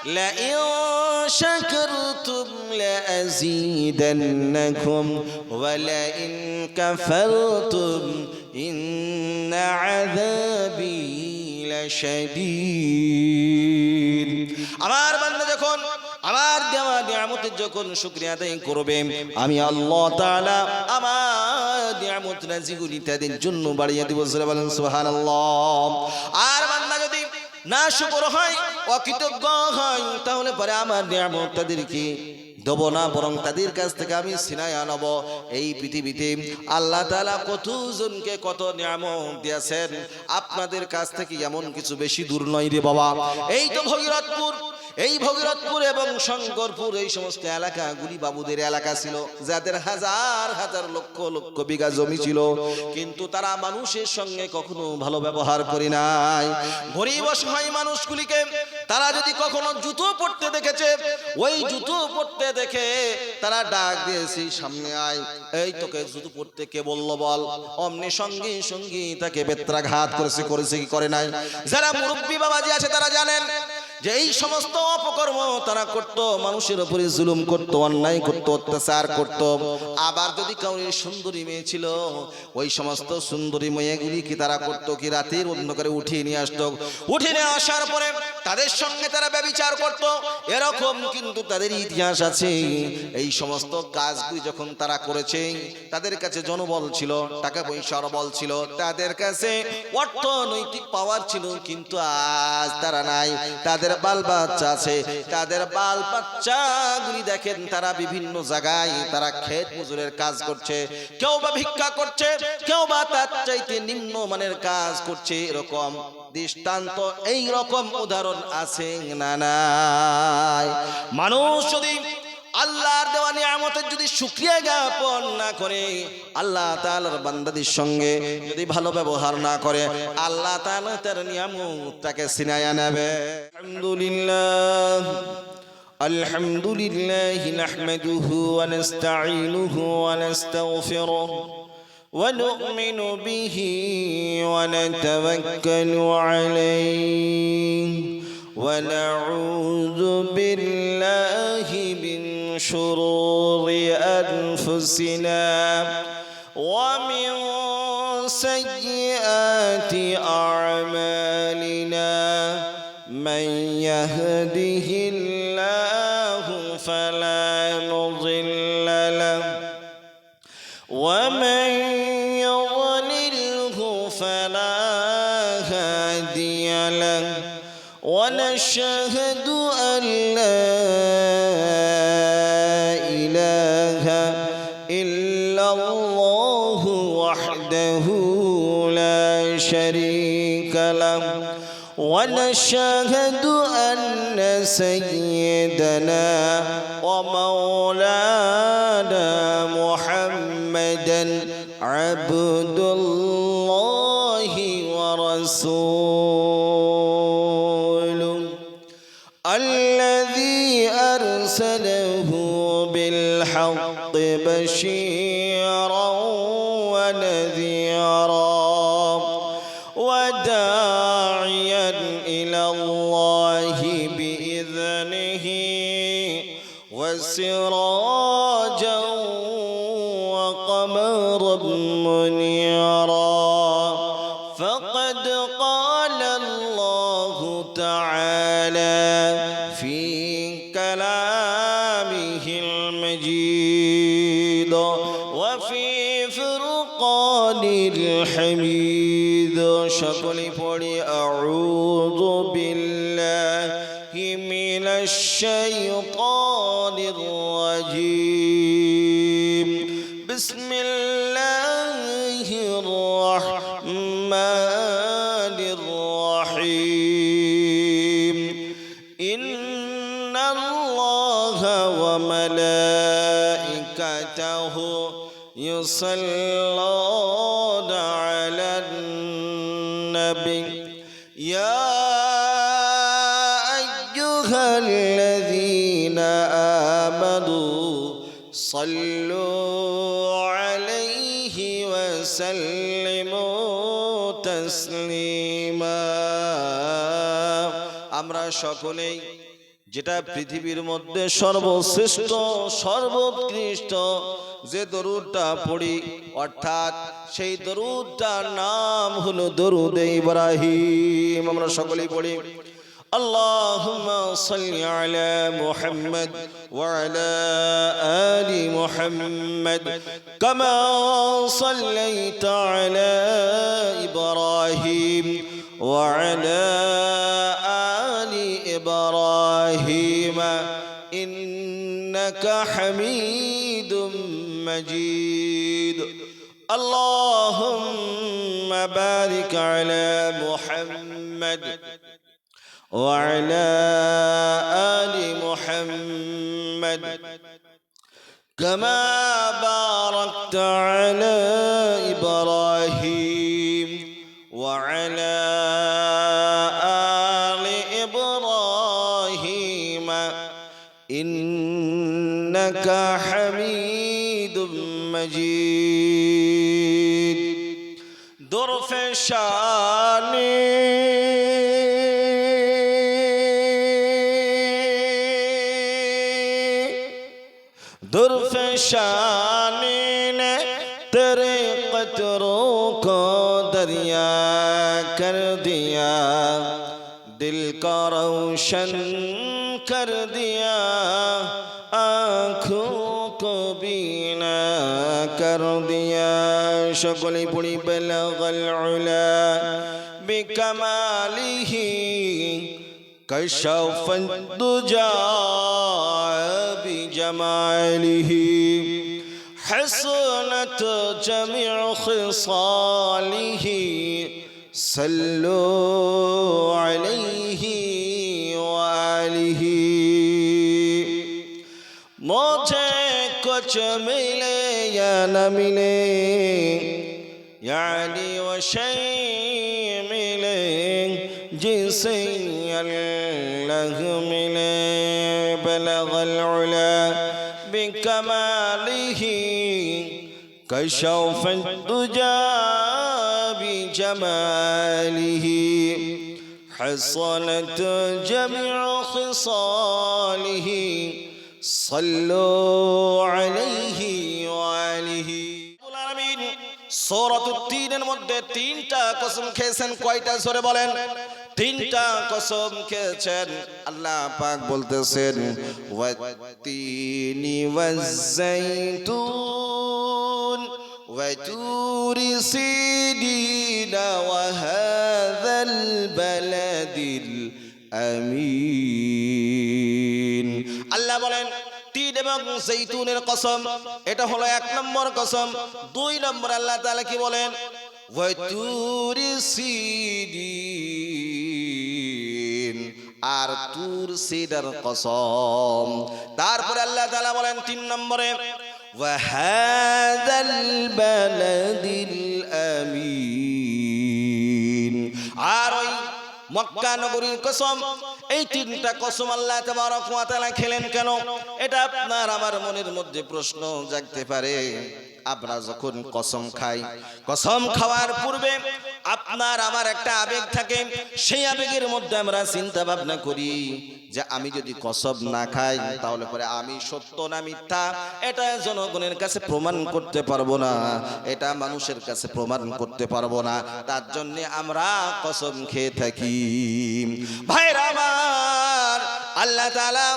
لئن شكرتم لأزيدنكم ولئن كفرتم إن عذابي لشديد আমার বান্দা যখন আমার দেওয়া নিয়ামতের যখন শুকরিয়া আদায় করবে, আমি আল্লাহ তাআলা আমার নিয়ামত রাজিগুলি তাদের জন্য বাড়িয়ে দিব। বলেন সুবহানাল্লাহ। আর বান্দা যদি না শুকর হয়, অকৃতজ্ঞ হয়, তাহলে পরে আমার নিয়ামত তাদেরকে দেব না, বরং তাদের কাছ থেকে আমি ছিনায় আনব। এই পৃথিবীতে আল্লাহ তাআলা কতজনকে কত নিয়ামত দিয়েছেন, আপনাদের কাছ থেকে এমন কিছু বেশি দূর নয় রে বাবা। এই তো ভগীরথপুর, এই ভগীরথপুর এবং শঙ্করপুর, এই সমস্ত এলাকাগুলি বাবুদের এলাকা ছিল, যাদের হাজার হাজার লক্ষ লক্ষ বিঘা জমি ছিল, কিন্তু তারা মানুষের সঙ্গে কখনো ভালো ব্যবহার করে নাই। গরিব অসহায় মানুষগুলিকে তারা যদি কখনো জুতো পরতে দেখেছে, ওই জুতো পরতে দেখে তারা ডাক দিয়েছে, সামনে আয়, এই তোকে জুতো পরতে কে বললো বল। অমনি সঙ্গে সঙ্গে তাকে বেত্রাঘাত করেছে কি করে নাই? যারা মুরব্বী বাবাজি আছে তারা জানেন যে এই সমস্ত অপকর্ম তারা করত, মানুষের উপরে জুলুম করত, অন্যায় করত, অত্যাচার করত। আবার যদি কাউরি সুন্দরী মেয়ে ছিল, ওই সমস্ত সুন্দরী মেয়েগুলিকে তারা করত কি, রাতের অন্ধকারে উঠিয়ে নিয়ে আসতো, উঠিয়ে নিয়ে আসার পরে তাদের সঙ্গে তারা ব্যভিচার করত। এরকম কিন্তু তাদের ইতিহাস আছে। এই সমস্ত কাজগুলি যখন তারা করেছে, তাদের কাছে জনবল ছিল, টাকা পয়সার বল ছিল, তাদের কাছে অর্থনৈতিক পাওয়ার ছিল, কিন্তু আজ তারা নাই। তাদের বাল বাচ্চা আছে, তাদের বাল বাচ্চাগুলি দেখেন তারা বিভিন্ন জায়গায় তারা ক্ষেত মজুরের কাজ করছে, কেউ বা ভিক্ষা করছে, কেউ বা তার চাইতে নিম্ন মানের কাজ করছে। এরকম দৃষ্টান্ত, এই রকম উদাহরণ আছে না নাই? মানুষ যদি আল্লাহর দেওয়া নিয়ামতের যদি শুকরিয়া জ্ঞাপন না করে, আল্লাহ তাআলার বান্দাদের সঙ্গে যদি ভালো ব্যবহার না করে, আল্লাহ তাআলা তার নিয়ামতটাকে ছিনায়া নেবে। আলহামদুলিল্লাহ আলহামদুলিল্লাহ নাহমাদুহু ওয়া নাস্তাঈনুহু ওয়া নাস্তাগফিরুহু ওয়া নু'মিনু বিহি ওয়া নাতাওয়াক্কালু আলাইহি ওয়া নাউযু বিল্লাহি মিন শুরুরি আনফুসিনা ওয়া মিন সাইয়্যাতি আ'মালিনা মান ইয়াহদিহিল্লাহু ফালা মুযিল্লা লাহু ওয়া মান ইউদ্লিলহু ফালা হাদিয়া লাহু ওয়া নাশহাদু আন লা ইলাহা ইল্লাল্লাহু ওয়াহদাহু লা শারীকা লাহু ওয়া নাশহাদু আন্না সাইয়্যিদানা ওয়া মাওলানা মুহাম্মাদান আবদুল্লাহি ওয়া রাসূলুহু الذي أرسله بالحق بشيرا ونذيرا وداعيا إلى الله بإذنه وسراجا وقمرا منيرا فقد قال الله تعالى في كلامه المجيد وفي فرقان الحميد شكل পড়ি أعوذ بالله من الشيطان الرجيم بسم الله الرحمن الرحيم إن الله وملائكته يصلون على النبي يا أيها الذين آمنوا صلوا عليه وسلموا تسليما আমরা সকলেই যেটা পৃথিবীর মধ্যে সর্বশ্রেষ্ঠ সর্বোৎকৃষ্ট যে দরুদটা পড়ি, অর্থাৎ সেই দরুদটার নাম হলো দরুদে ইব্রাহিম। আমরা সকলেই পড়ি আল্লাহুম্মা সাল্লি আলা মুহাম্মদ ওয়া আলা আলি মুহাম্মদ কামা সাল্লাইতা আলা ইব্রাহিম ওয়া আলা আলি ইব্রাহিম ইন্নাকা হামিদুম মাজিদ। আল্লাহুম্মা বারিক আলা মুহাম্মদ وعلى آل محمد كما باركت على إبراهيم وعلى آل إبراهيم إنك حميد مجيد. ظرف الشان दुर्फशान ने तेरे कतरों को दरिया कर दिया, दिल को रोशन कर दिया, आँखों को बीना कर दिया। शक्ली बुरी बलगल उला बिकमालिही कशफ़ दुजा बिजमालिही हसनत जमीअ ख़िसालिही सल्लु अलैहि वालिही। मुझे कुछ मिले या न मिले यानी वो शै मिले जिसे अल्लाह मिले। बलगल उला बिकमालिही कशफ़ दुजा बिजमालिही हसनत जमीअ ख़िसालिही सल्लु अलैहि वालिही। সূরাতুত তিনের মধ্যে তিনটা কসম খেয়েছেন। কয়টা জোরে বলেন? তিনটা কসম খেয়েছেন। আল্লাহ পাক বলতেছেন ওয়াত্তিনি ওয়াজ্জাইতুন ওয়া তুরি সিদিনা ওয়া হাযাল বালাদিল আমিন। আল্লাহ বলেন তিন এবং জৈতুনের কসম, এটা হলো এক নম্বর কসম। দুই নম্বর আল্লাহ তাআলা কি বলেন? ওয়া তুরি সিদিন, আর তুর সিদার কসম। তারপরে আল্লাহ তাআলা বলেন তিন নম্বরে ওয়া হাযাল বালাদিল আমিন, আর ওই মক্কা নগরীর কসম। এই তিনটা কসম আল্লাহ তাবারক ওয়া তাআলা খেলেন কেন? এটা আপনার আমার মনের মধ্যে প্রশ্ন জাগতে পারে। আমরা যখন কসম খাই, কসম খাওয়ার পূর্বে আপনার আমার একটা আবেগ থাকে। সেই আবেগের মধ্যে আমরা চিন্তা ভাবনা করি যে আমি যদি কসম না খাই তাহলে পরে আমি সত্য না মিথ্যা এটা জনগণের কাছে প্রমাণ করতে পারবো না, এটা মানুষের কাছে প্রমাণ করতে পারবো না। তার জন্য আমরা কসম খেয়ে থাকি। ভাইরা আমার, আল্লাহ তাআলা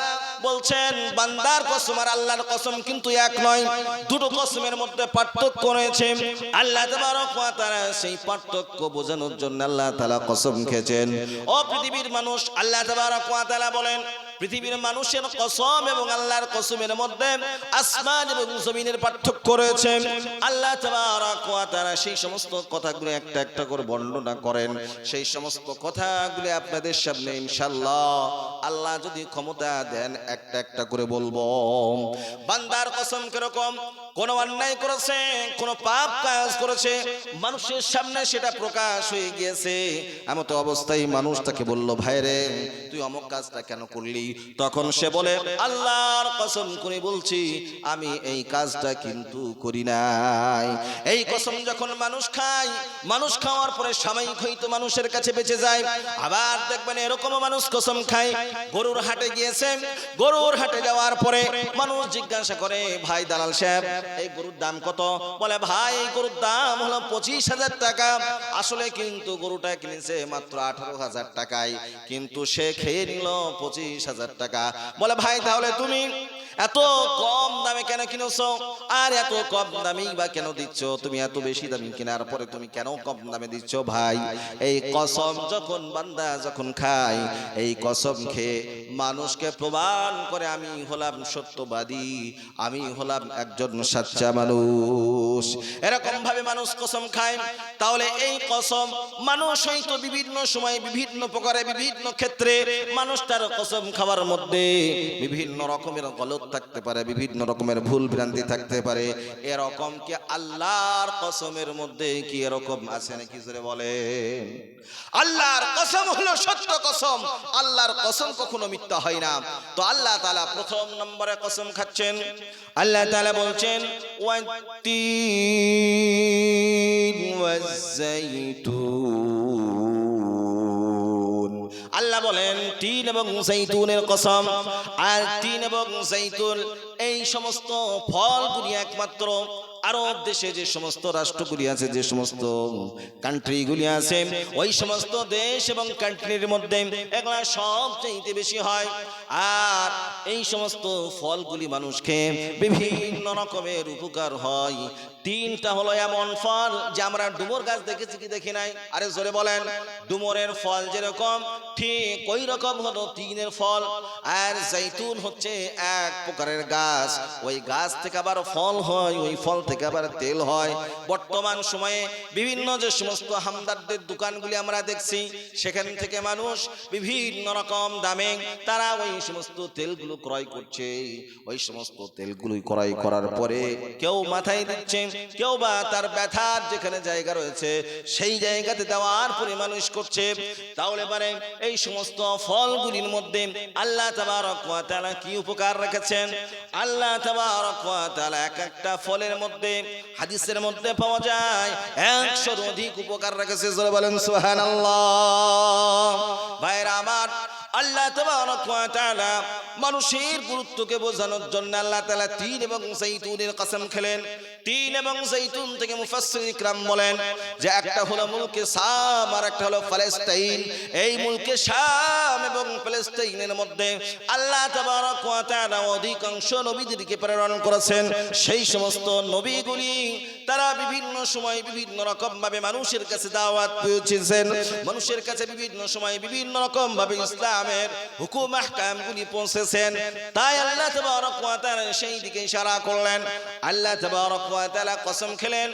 বলছেন বান্দার কসম আর আল্লাহর কসম কিন্তু এক নয়, দুটো কসমের মধ্যে পার্থক্য রয়েছে। আল্লাহ তাবারক ওয়া তাআলা সেই পার্থক্য বোঝানোর জন্য আল্লাহ তাআলা কসম খেয়েছেন। ও পৃথিবীর মানুষ, আল্লাহ তাবারক ওয়া তাআলা বলেন পৃথিবীর মানুষের কসম এবং আল্লাহর কসমের মধ্যে আসমান এবং জমিনের পার্থক্য রয়েছে। আল্লাহ তাবারক ওয়া তাআলা সেই সমস্ত কথাগুলো একটা একটা করে বর্ণনা করেন। সেই সমস্ত কথাগুলো আপনাদের সামনে ইনশাআল্লাহ আল্লাহ যদি ক্ষমতা দেন একটা একটা করে বলবো। বান্দার কসম কিরকম? কোন অন্যায় করেছে, কোন পাপ কাজ করেছে, মানুষের সামনে সেটা প্রকাশ হয়ে গিয়েছে। এমত অবস্থায় মানুষ তাকে বলল, ভাই রে তুই অমুক কাজটা কেন করলি? তখন সে বলে আল্লাহর কসম করে বলছি আমি এই কাজটা কিন্তু করি নাই। এই কসম যখন মানুষ খায়, মানুষ খাওয়ার পরে সাময়িক হয়তো মানুষের কাছে বেঁচে যায়। আবার দেখবেন এরকম মানুষ কসম খায়, গরুর হাটে গিয়েছে, গরুর হাটে যাওয়ার পরে মানুষ জিজ্ঞাসা করে ভাই দালাল সাহেব এই গরুর দাম কত? বলে ভাই এই গরুর দাম হলো 25,000 টাকা। আসলে কিন্তু গরুটা কিনেছে মাত্র 18,000 টাকায়, কিন্তু সে খেয়ে নিল 25,000 টাকা। বলে ভাই তাহলে তুমি এত কম দামে কেন কিনেছো, আর এত কম দামি বা কেন দিচ্ছ? তুমি এত বেশি দামি কেনার পরে তুমি কেন কম দামে দিচ্ছ? ভাই এই কসম যখন বান্দা যখন খায়, এই কসম খেয়ে মানুষকে প্রমাণ করে আমি হলাম সত্যবাদী, আমি হলাম একজন সাচ্চা মানুষ। এরকম ভাবে মানুষ কসম খায়। তাহলে এই কসম মানুষ হয়তো বিভিন্ন সময় বিভিন্ন প্রকারে বিভিন্ন ক্ষেত্রে মানুষ তার কসম খাওয়ার মধ্যে বিভিন্ন রকমের গলত থাকতে পারে, বিভিন্ন রকমের ভুল ভ্রান্তি থাকতে পারে। এরকম কি আল্লাহর কসমের মধ্যে কি এরকম আছে নাকি? জোরে বলেন। আল্লাহর কসম হলো সত্য কসম, আল্লাহর কসম কখনো মিথ্যা হয় না। তো আল্লাহ তাআলা প্রথম নম্বরে কসম খাচ্ছেন। আল্লাহ তাআলা বলছেন ওয়াত-তিন ওয়াজ-যাইতুন। আল্লাহ বলেন তিন এবং জাইতুনের কসম। আর তিন এবং জাইতুন এই সমস্ত ফলগুলি একমাত্র আরব দেশে যে সমস্ত রাষ্ট্রগুলি আছে, যে সমস্ত কান্ট্রিগুলি আছে, ওই সমস্ত দেশ এবং কান্ট্রির মধ্যে এগুলা সবচেয়ে বেশি হয়। আর এই সমস্ত ফলগুলি মানুষকে বিভিন্ন রকমের উপকার হয়। তিনটা হলো এমন ফল যে আমরা ডুমুর গাছ দেখেছি কি দেখি নাই? আরে জোরে বলেন। ডুমুরের ফল যেরকম ঠিক ওই রকম হলো তিনের ফল। আর জাইতুন হচ্ছে এক প্রকারের গাছ, ওই গাছ থেকে আবার ফল হয়, ওই ফল থেকে আবার তেল হয়। বর্তমান সময়ে বিভিন্ন যে সমস্ত হামদারদের দোকানগুলি আমরা দেখছি, সেখান থেকে মানুষ বিভিন্ন রকম দামে তারা ওই সমস্ত তেলগুলো ক্রয় করছে। ওই সমস্ত তেলগুলো ক্রয় করার পরে কেউ মাথায় দিচ্ছে, কেউ বা তার ব্যথার যেখানে জায়গা রয়েছে সেই জায়গাতে দেওয়ার পরে মানুষ করছে। তাহলে পারে এই সমস্ত ফলগুলির মধ্যে আল্লাহ তাবারক ওয়া তাআলা কি উপকার রেখেছেন? আল্লাহ তাবারক ওয়া তাআলা এক একটা ফলের মধ্যে হাদিসের মধ্যে পাওয়া যায় 100-র অধিক উপকার রেখেছে। জোরে বলেন সুবহানাল্লাহ। ভাইরা আমার, আল্লাহ তাবারক ওয়া তাআলা মানুষের গুরুত্বকে বোঝানোর জন্য আল্লাহ তাআলা তিন এবং জাইতুনের কসম খেলেন। তিন এবং জাইতুন থেকে মুফাসসির ইকরাম বলেন যে একটা হলো মুলকে শাম আর একটা হলো ফিলিস্তিন। এই মুলকে শাম এবং ফিলিস্তিনের মধ্যে আল্লাহ তাবারক ওয়া তাআলা অধিকাংশ নবীদেরকে প্রেরণ করেছেন। সেই সমস্ত নবীগুলি তারা বিভিন্ন সময় বিভিন্ন রকম ভাবে মানুষের কাছে দাওয়াত পৌঁছেছেন, মানুষের কাছে বিভিন্ন সময় বিভিন্ন রকম ভাবে ইসলামের হুকুম আহকামগুলি পৌঁছেছেন। তাই আল্লাহ তাবারক ওয়া তাআলা সেই দিকে ইশারা করলেন। আল্লাহ তাবারক ওয়া তাআলা কসম খেলেন,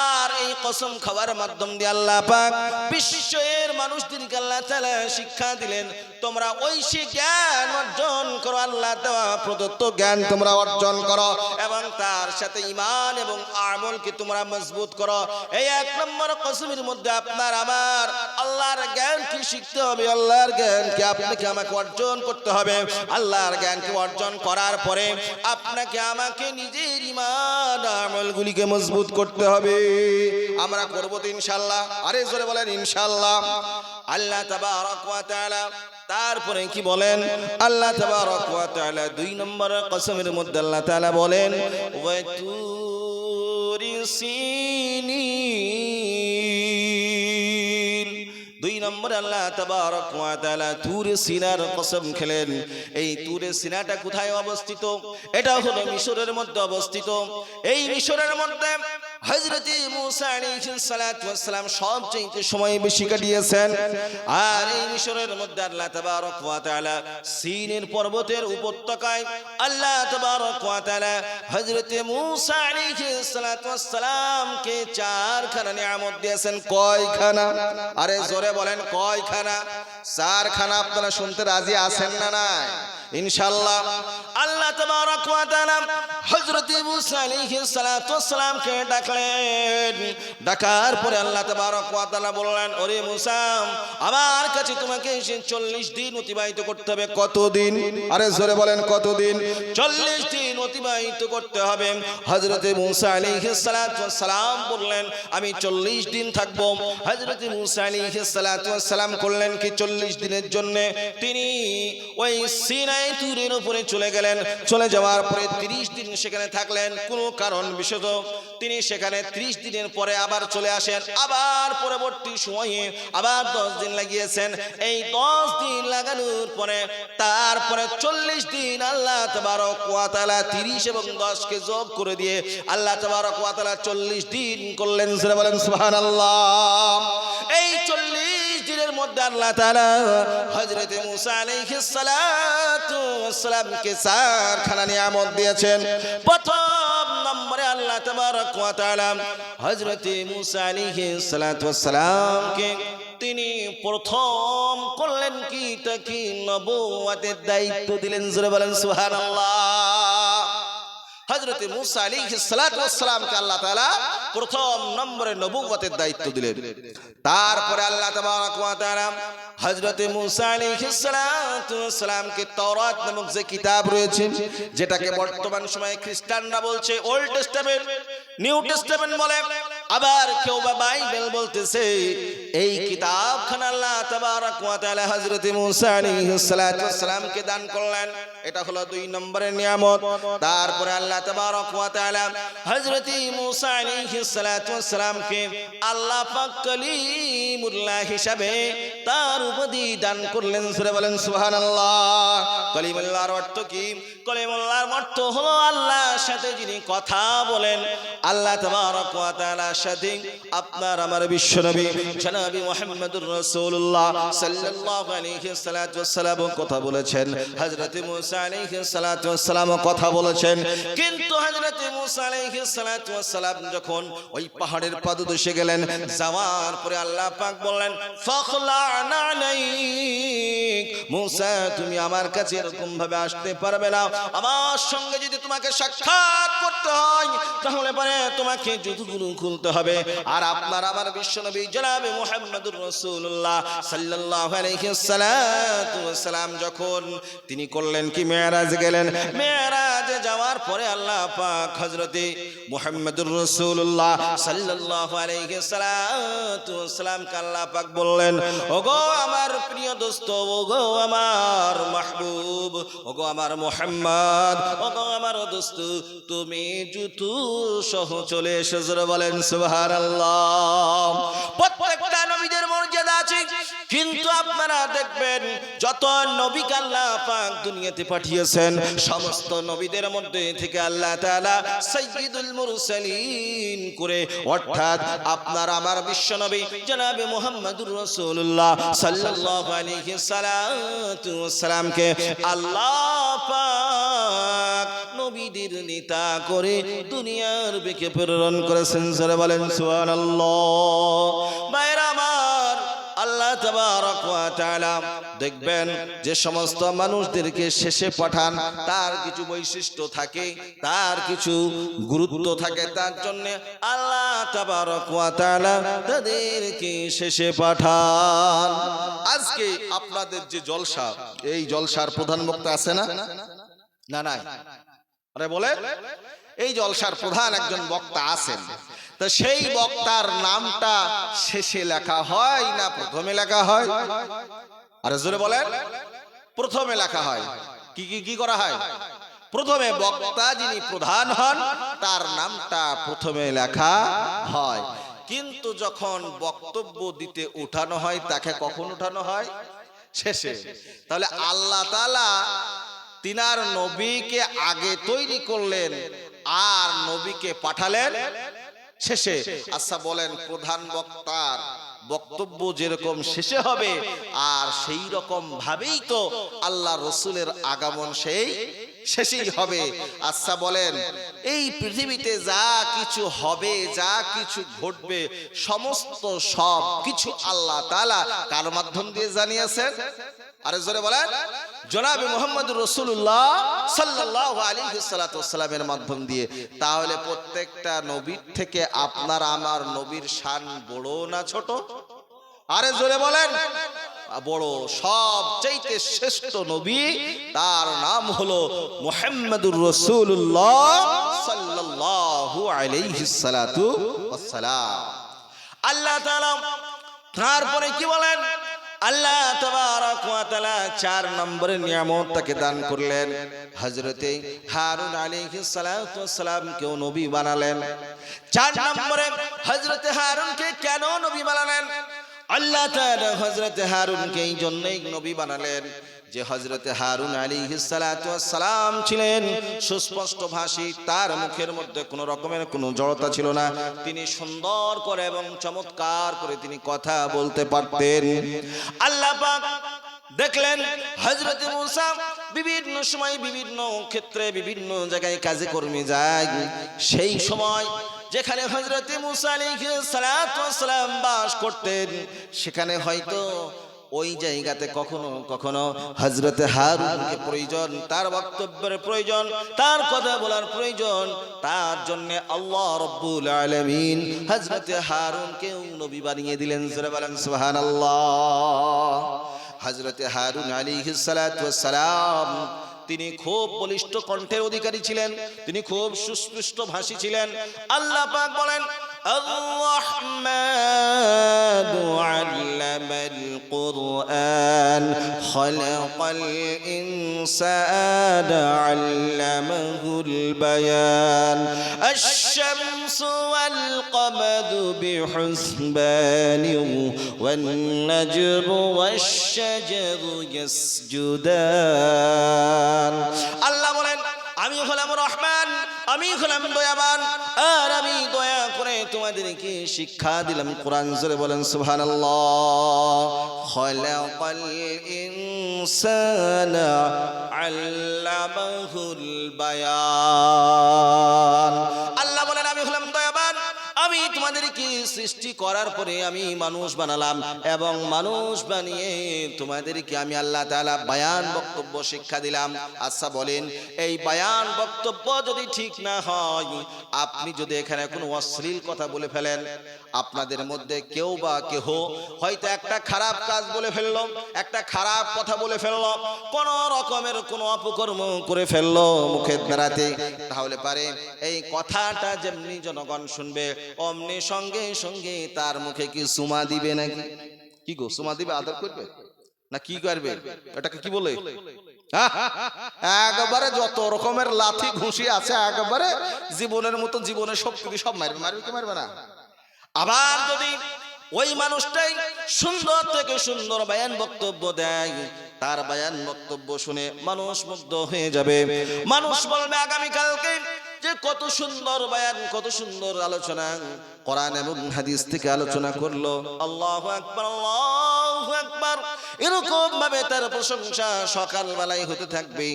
আর এই কসম খাওয়ার মাধ্যম দিয়ে আল্লাহ পাক বিশ্বের মানুষদেরকে আল্লাহ তাআলা শিক্ষা দিলেন, তোমরা ঐশী জ্ঞান অর্জন করো, আল্লাহ দেওয়া প্রদত্ত জ্ঞান তোমরা অর্জন করো এবং তার সাথে ঈমান এবং আমলকে তোমরা মজবুত করো। এই এক নম্বর কসমের মধ্যে আপনার আমার আল্লাহর জ্ঞানকে শিখতে হবে, আল্লাহর জ্ঞানকে আপনাকে আমাকে অর্জন করতে হবে। আল্লাহর জ্ঞানকে অর্জন করার পরে আপনাকে আমাকে নিজের ঈমান আমলগুলিকে মজবুত করতে হবে। আমরা করব তো ইনশাআল্লাহ। আরে জোরে বলেন ইনশাআল্লাহ। আল্লাহ তাবারক ওয়া তাআলা তারপরে কি বলেন? আল্লাহ তাবারক ওয়া তাআলা দুই নম্বর কসমের মধ্যে আল্লাহ তাআলা বলেন ওয়া তুরি সিনিন। দুই নম্বরে আল্লাহ তাবারক ওয়া তাআলা তুরে সিনার কসম খেলেন। এই তুরে সিনাটা কোথায় অবস্থিত? এটা হলো মিশরের মধ্যে অবস্থিত। এই মিশরের মধ্যে হযরত মুসা আলাইহিস সালাতু ওয়াস সালাম সবচেয়ে সময় বেশি কাটিয়েছেন। আর এই মিশরের মধ্যে আল্লাহ তাবারক ওয়া তাআলা সিনের পর্বতের উপত্যকায় আল্লাহ তাবারক ওয়া তাআলা হযরত মুসা আলাইহিস সালাতু ওয়াস সালামকে চারখানা নিয়ামত দিয়েছেন। কয়খানা? আরে জোরে বলেন কয়খানা? চারখানা। আপনারা শুনতে রাজি আছেন না? নাই? ইনশাআল্লাহ আল্লাহ তাবারক ওয়া তাআলা হযরত মুসা আলাইহিস সালাতু ওয়াস সালামকে ডাকলেন। ডাকার পরে আল্লাহ তাবারক ওয়া তাআলা বললেন, ওরে মুসা, আমার কাছে তোমাকে 40 দিন অতিবাহিত করতে হবে। কতদিন? আরে জোরে বলেন কতদিন? 40 দিন অতিবাহিত করতে হবে। হযরত মুসা আলাইহিস সালাতু ওয়াস সালাম বললেন, আমি 40 দিন থাকবো। হযরত মুসা আলাইহিস সালাতু ওয়াস সালাম করলেন কি, 40 দিনের জন্য তিনি ওই সিনাই তুরের উপরে চলে গেলেন। চলে যাওয়ার পরে 30 দিন সেখানে থাকলেন। কোনো কারণ বিশেষ তিনি সেখানে 30 দিনের পরে আবার চলে আসেন। আবার পরবর্তী সময়ে আবার 10 দিন লাগিয়েছেন। এই 10 দিন লাগানোর পরে তারপরে 40 দিন আল্লাহ তাবারক ওয়া তাআলা 30 এবং 10 কে যোগ করে দিয়ে আল্লাহ তাবারক ওয়া তাআলা 40 দিন করলেন। সুবহানাল্লাহ বলেন সুবহানাল্লাহ। এই 40 দিনের মধ্যে আল্লাহ তাআলা হযরত মুসা আলাইহিস সালাতু ওয়াস সালামকে 4 খানা নিয়ামত দিয়েছেন। প্রথম নম্বরে আল্লাহ তাবারক ওয়া তাআলা হযরত মুসা আলাইহিস সালাতু ওয়াস সালামকে তিনি প্রথম করলেন কি, তাকে নবুয়তের দায়িত্ব দিলেন। জোরে বলেন সুবহানাল্লাহ। হযরত মুসা আলাইহিস সালাতু ওয়াস সালামকে আল্লাহ তাআলা প্রথম নম্বরে নবুয়তের দায়িত্ব দিলেন। তারপরে আল্লাহ তাবারক ওয়া তাআলা হযরত মুসা আলাইহিস সালাতু ওয়াস সালামকে তাওরাত নামক যে কিতাব রয়েছে, যেটাকে বর্তমান সময়ে খ্রিস্টানরা বলছে ওল্ড টেস্টামেন্ট, নিউ টেস্টামেন্ট বলে, আবার কেউ বা বাইবেল বলতেছে, এই কিতাবখানা আল্লাহ তাবারক ওয়া তাআলা হযরত মুসা আলাইহিস সালাতু ওয়াস সালামকে দান করলেন। এটা হলো 2 নম্বরের নিয়ামত। তারপরে আল্লাহ তাবারক ওয়া তাআলা হযরত মুসা আলাইহিস সালাতু ওয়াস সালামকে আল্লাহ পাক কালিমুল্লাহ হিসাবে তার উপাধি দান করলেন। সূরা বলেন সুবহানাল্লাহ। কালিমুল্লাহর অর্থ কি? কালিমুল্লাহর অর্থ হলো আল্লাহর সাথে যিনি কথা বলেন। আল্লাহ তাবারক ওয়া তাআলার সাথে আপনার আমার বিশ্বনবী জনাবে মুহাম্মদুর রাসূলুল্লাহ সাল্লাল্লাহু আলাইহি সাল্লাতু ওয়াস সালাম কথা বলেছেন। হযরত মুসা আলাইহিস সালাতু ওয়াস সালাম কথা বলেছেন। কিন্তু হযরত মুসা আলাইহিস সালাতু ওয়াস সালাম যখন ওই পাহাড়ের পাদদেশে গেলেন, যাওয়ার পরে আল্লাহ পাক বললেন, ফাখলা'না আলাইক, মুসা তুমি আমার কাছে এরকম ভাবে আসতে পারবে না। আমার সঙ্গে যদি তোমাকে সাক্ষাৎ করতে হয় তাহলে পরে তোমাকে জুতোগুলো খুলতে হবে। আর আপনার আমার বিশ্বনবী জনাবে মুহাম্মদুর রাসূলুল্লাহ সাল্লাল্লাহু আলাইহি সাল্লাম যখন তিনি করলেন কি, মেরাজ গেলেন। মেরাজে যাওয়ার পরে আল্লাহ পাক হযরতে মুহাম্মদুর রাসূলুল্লাহ সাল্লাল্লাহু আলাইহি সাল্লামকে আল্লাহ পাক বললেন, ওগো আমার প্রিয় দোস্ত, ওগো আমার মাহবুব, ওগো আমার মুহাম্মদ, ওগো আমার দোস্ত, তুমি জুতো সহ চলে এসো। জোরে বলেন সুবহানাল্লাহ। প্রত্যেকটা নবীদের মর্যাদা আছে, কিন্তু আপনারা দেখবেন যত নবীকে আল্লাহ পাক দুনিয়াতে পাঠিয়েছেন, সমস্ত নবীদের মধ্যে থেকে আল্লাহ তাআলা সাইয়্যিদুল মুরসালিন করে, অর্থাৎ আপনার আমার বিশ্বনবী জনাবে মুহাম্মদুর রাসূলুল্লাহ সাল্লাল্লাহু আলাইহি সাল্লামকে আল্লাহ পাক নবীদের নেতা করে দুনিয়ার বুকে প্রেরণ করেছেন। জোরে বলেন সুবহানাল্লাহ। ভাইরা আমার, আল্লাহ তাবারক ওয়া তাআলা দেখবেন যে সমস্ত মানুষদেরকে শেষে পাঠান, তার কিছু বৈশিষ্ট্য থাকে, তার কিছু গুরুত্ব থাকে, তার জন্য আল্লাহ তাবারক ওয়া তাআলা তাদেরকে শেষে পাঠান। আজকে আপনাদের যে জলসা, এই জলসার প্রধান বক্তা আছে না? না নাই? আরে বলে, এই জলসার প্রধান একজন বক্তা আছেন। তো সেই বক্তার নামটা শেষে লেখা হয় না প্রথমে লেখা হয়? আরে জোরে বলেন। প্রথমে লেখা হয়। কি করা হয়? প্রথমে বক্তা যিনি প্রধান হন তার নামটা প্রথমে লেখা হয়। কিন্তু যখন বক্তব্য দিতে উঠানো হয় তাকে কখন উঠানো হয়? শেষে। তাহলে আল্লাহ তাআলা তিনার নবীকে আগে তৈরি করলেন আর নবীকে পাঠালেন শেষে। আচ্ছা বলেন, প্রধান বক্তার বক্তব্য যেরকম শেষে হবে আর সেই রকম ভাবেই তো আল্লাহ রসুলের আগমন সেই শেষেই হবে। আচ্ছা বলেন, এই পৃথিবীতে যা কিছু হবে, যা কিছু ঘটবে, সমস্ত সব কিছু আল্লাহ তাআলা কার মাধ্যম দিয়ে জানিয়েছেন? আরে জোরে বলেন, জনাবে মুহাম্মদুর রাসূলুল্লাহ সাল্লাল্লাহু আলাইহি ওয়াসাল্লামের মাধ্যম দিয়ে। তাহলে প্রত্যেকটা নবীর থেকে আপনার আমার নবীর শান বড় না ছোট? আরে জোরে বলেন, বড়। সবচেয়ে শ্রেষ্ঠ নবী, তার নাম হলো মুহাম্মদুর রাসূলুল্লাহ সাল্লাল্লাহু আলাইহি ওয়াসাল্লাম। আল্লাহ তাআলা তারপরে কি বলেন? আল্লাহ তাবারক ওয়া তাআলা 4 নম্বরের নিয়ামত তাকে দান করলেন। হযরতে হারুন আলাইহিস সালাতু ওয়াস সালাম কেও নবী বানালেন। 4 নম্বরে হযরতে হারুনকে কেন নবী বানালেন? আল্লাহ তাআলা হযরতে হারুনকে এই জন্যই নবী বানালেন যে হযরতে হারুন আলাইহিস সালাতু ওয়াস সালাম ছিলেন সুস্পষ্ট ভাষী, তার মুখের মধ্যে কোনো রকমের কোনো জড়তা ছিল না। তিনি সুন্দর করে এবং চমৎকার করে তিনি কথা বলতে পারতেন। আল্লাহ পাক দেখলেন হযরতে মূসা বিভিন্ন সময় বিভিন্ন ক্ষেত্রে বিভিন্ন জায়গায় কাজে কর্মে যায়। সেই সময় যেখানে হযরতে মূসা আলাইহিস সালাতু ওয়াস সালাম বাস করতেন, সেখানে হয়তো ওই জায়গাতে কখনো কখনো হযরতে হারুনকে প্রয়োজন, তার বক্তব্যের প্রয়োজন, তার কথা বলার প্রয়োজন। তার জন্য আল্লাহ রাব্বুল আলামিন হযরতে হারুনকেও নবী বানিয়ে দিলেন। জোরে বলেন সুবহানাল্লাহ। হযরতে হারুন আলাইহিস সালাতু ওয়াস সালাম তিনি খুব বলিষ্ঠ কণ্ঠের অধিকারী ছিলেন, তিনি খুব সুস্পষ্ট ভাষী ছিলেন। আল্লাহ পাক বলেন, الرحمن علم القرآن خلق الإنسان علمه البيان الشمس والقمر بحسبان والنجم والشجر يسجدان الله বলেন, আমি হলাম রহমান, আমি হলাম দয়াবান, আর আমি দয়া করে তোমাদেরকে শিক্ষা দিলাম কোরআন। জোরে বলেন সুবহানাল্লাহ। খালাকাল ইনসানা আল্লামাহুল বায়ান। আল্লাহ বলেন, আমি হলাম দয়াবান, আমি তোমাদেরকে সৃষ্টি করার পরে আমি মানুষ বানালাম এবং মানুষ বানিয়ে তোমাদেরকে আমি আল্লাহ তাআলা বায়ান বক্তব্য শিক্ষা দিলাম। আচ্ছা বলেন, এই বায়ান বক্তব্য যদি ঠিক না হয়, আপনি যদি এখানে কোনো অশ্লীল কথা বলে ফেলেন, আপনাদের মধ্যে কেউ বা কেহ হয়তো একটা খারাপ কাজ বলে ফেললো, একটা খারাপ কথা বলে ফেললো, কোন রকমের কোনো অপকর্ম করে ফেললো মুখের দ্বারাতে, তাহলে পারে এই কথাটা যেমনি জনগণ শুনবে অমনি সঙ্গে সঙ্গে তার মুখে কি সুমা দিবে নাকি? কি গো, সুমা দিবে, আদর করবে না কি করবে? এটাকে কি বলে? একবারে যত রকমের লাথি ঘুষি আছে একবারে জীবনের মতো জীবনের শক্তি সব মারবে। মারবে কি মারবে না? আবার যদি ওই মানুষটাই সুন্দর থেকে সুন্দর বায়ান বক্তব্য দেয়, তার বায়ান বক্তব্য শুনে মানুষ মুগ্ধ হয়ে যাবে। মানুষ বলবে আগামীকালকে যে কত সুন্দর বায়ান, কত সুন্দর আলোচনা, কোরআন এবং হাদিস থেকে আলোচনা করলো। আল্লাহু আকবার, আল্লাহু আকবার, এরকম ভাবে তার প্রশংসা সকালবেলায় হতে থাকবে।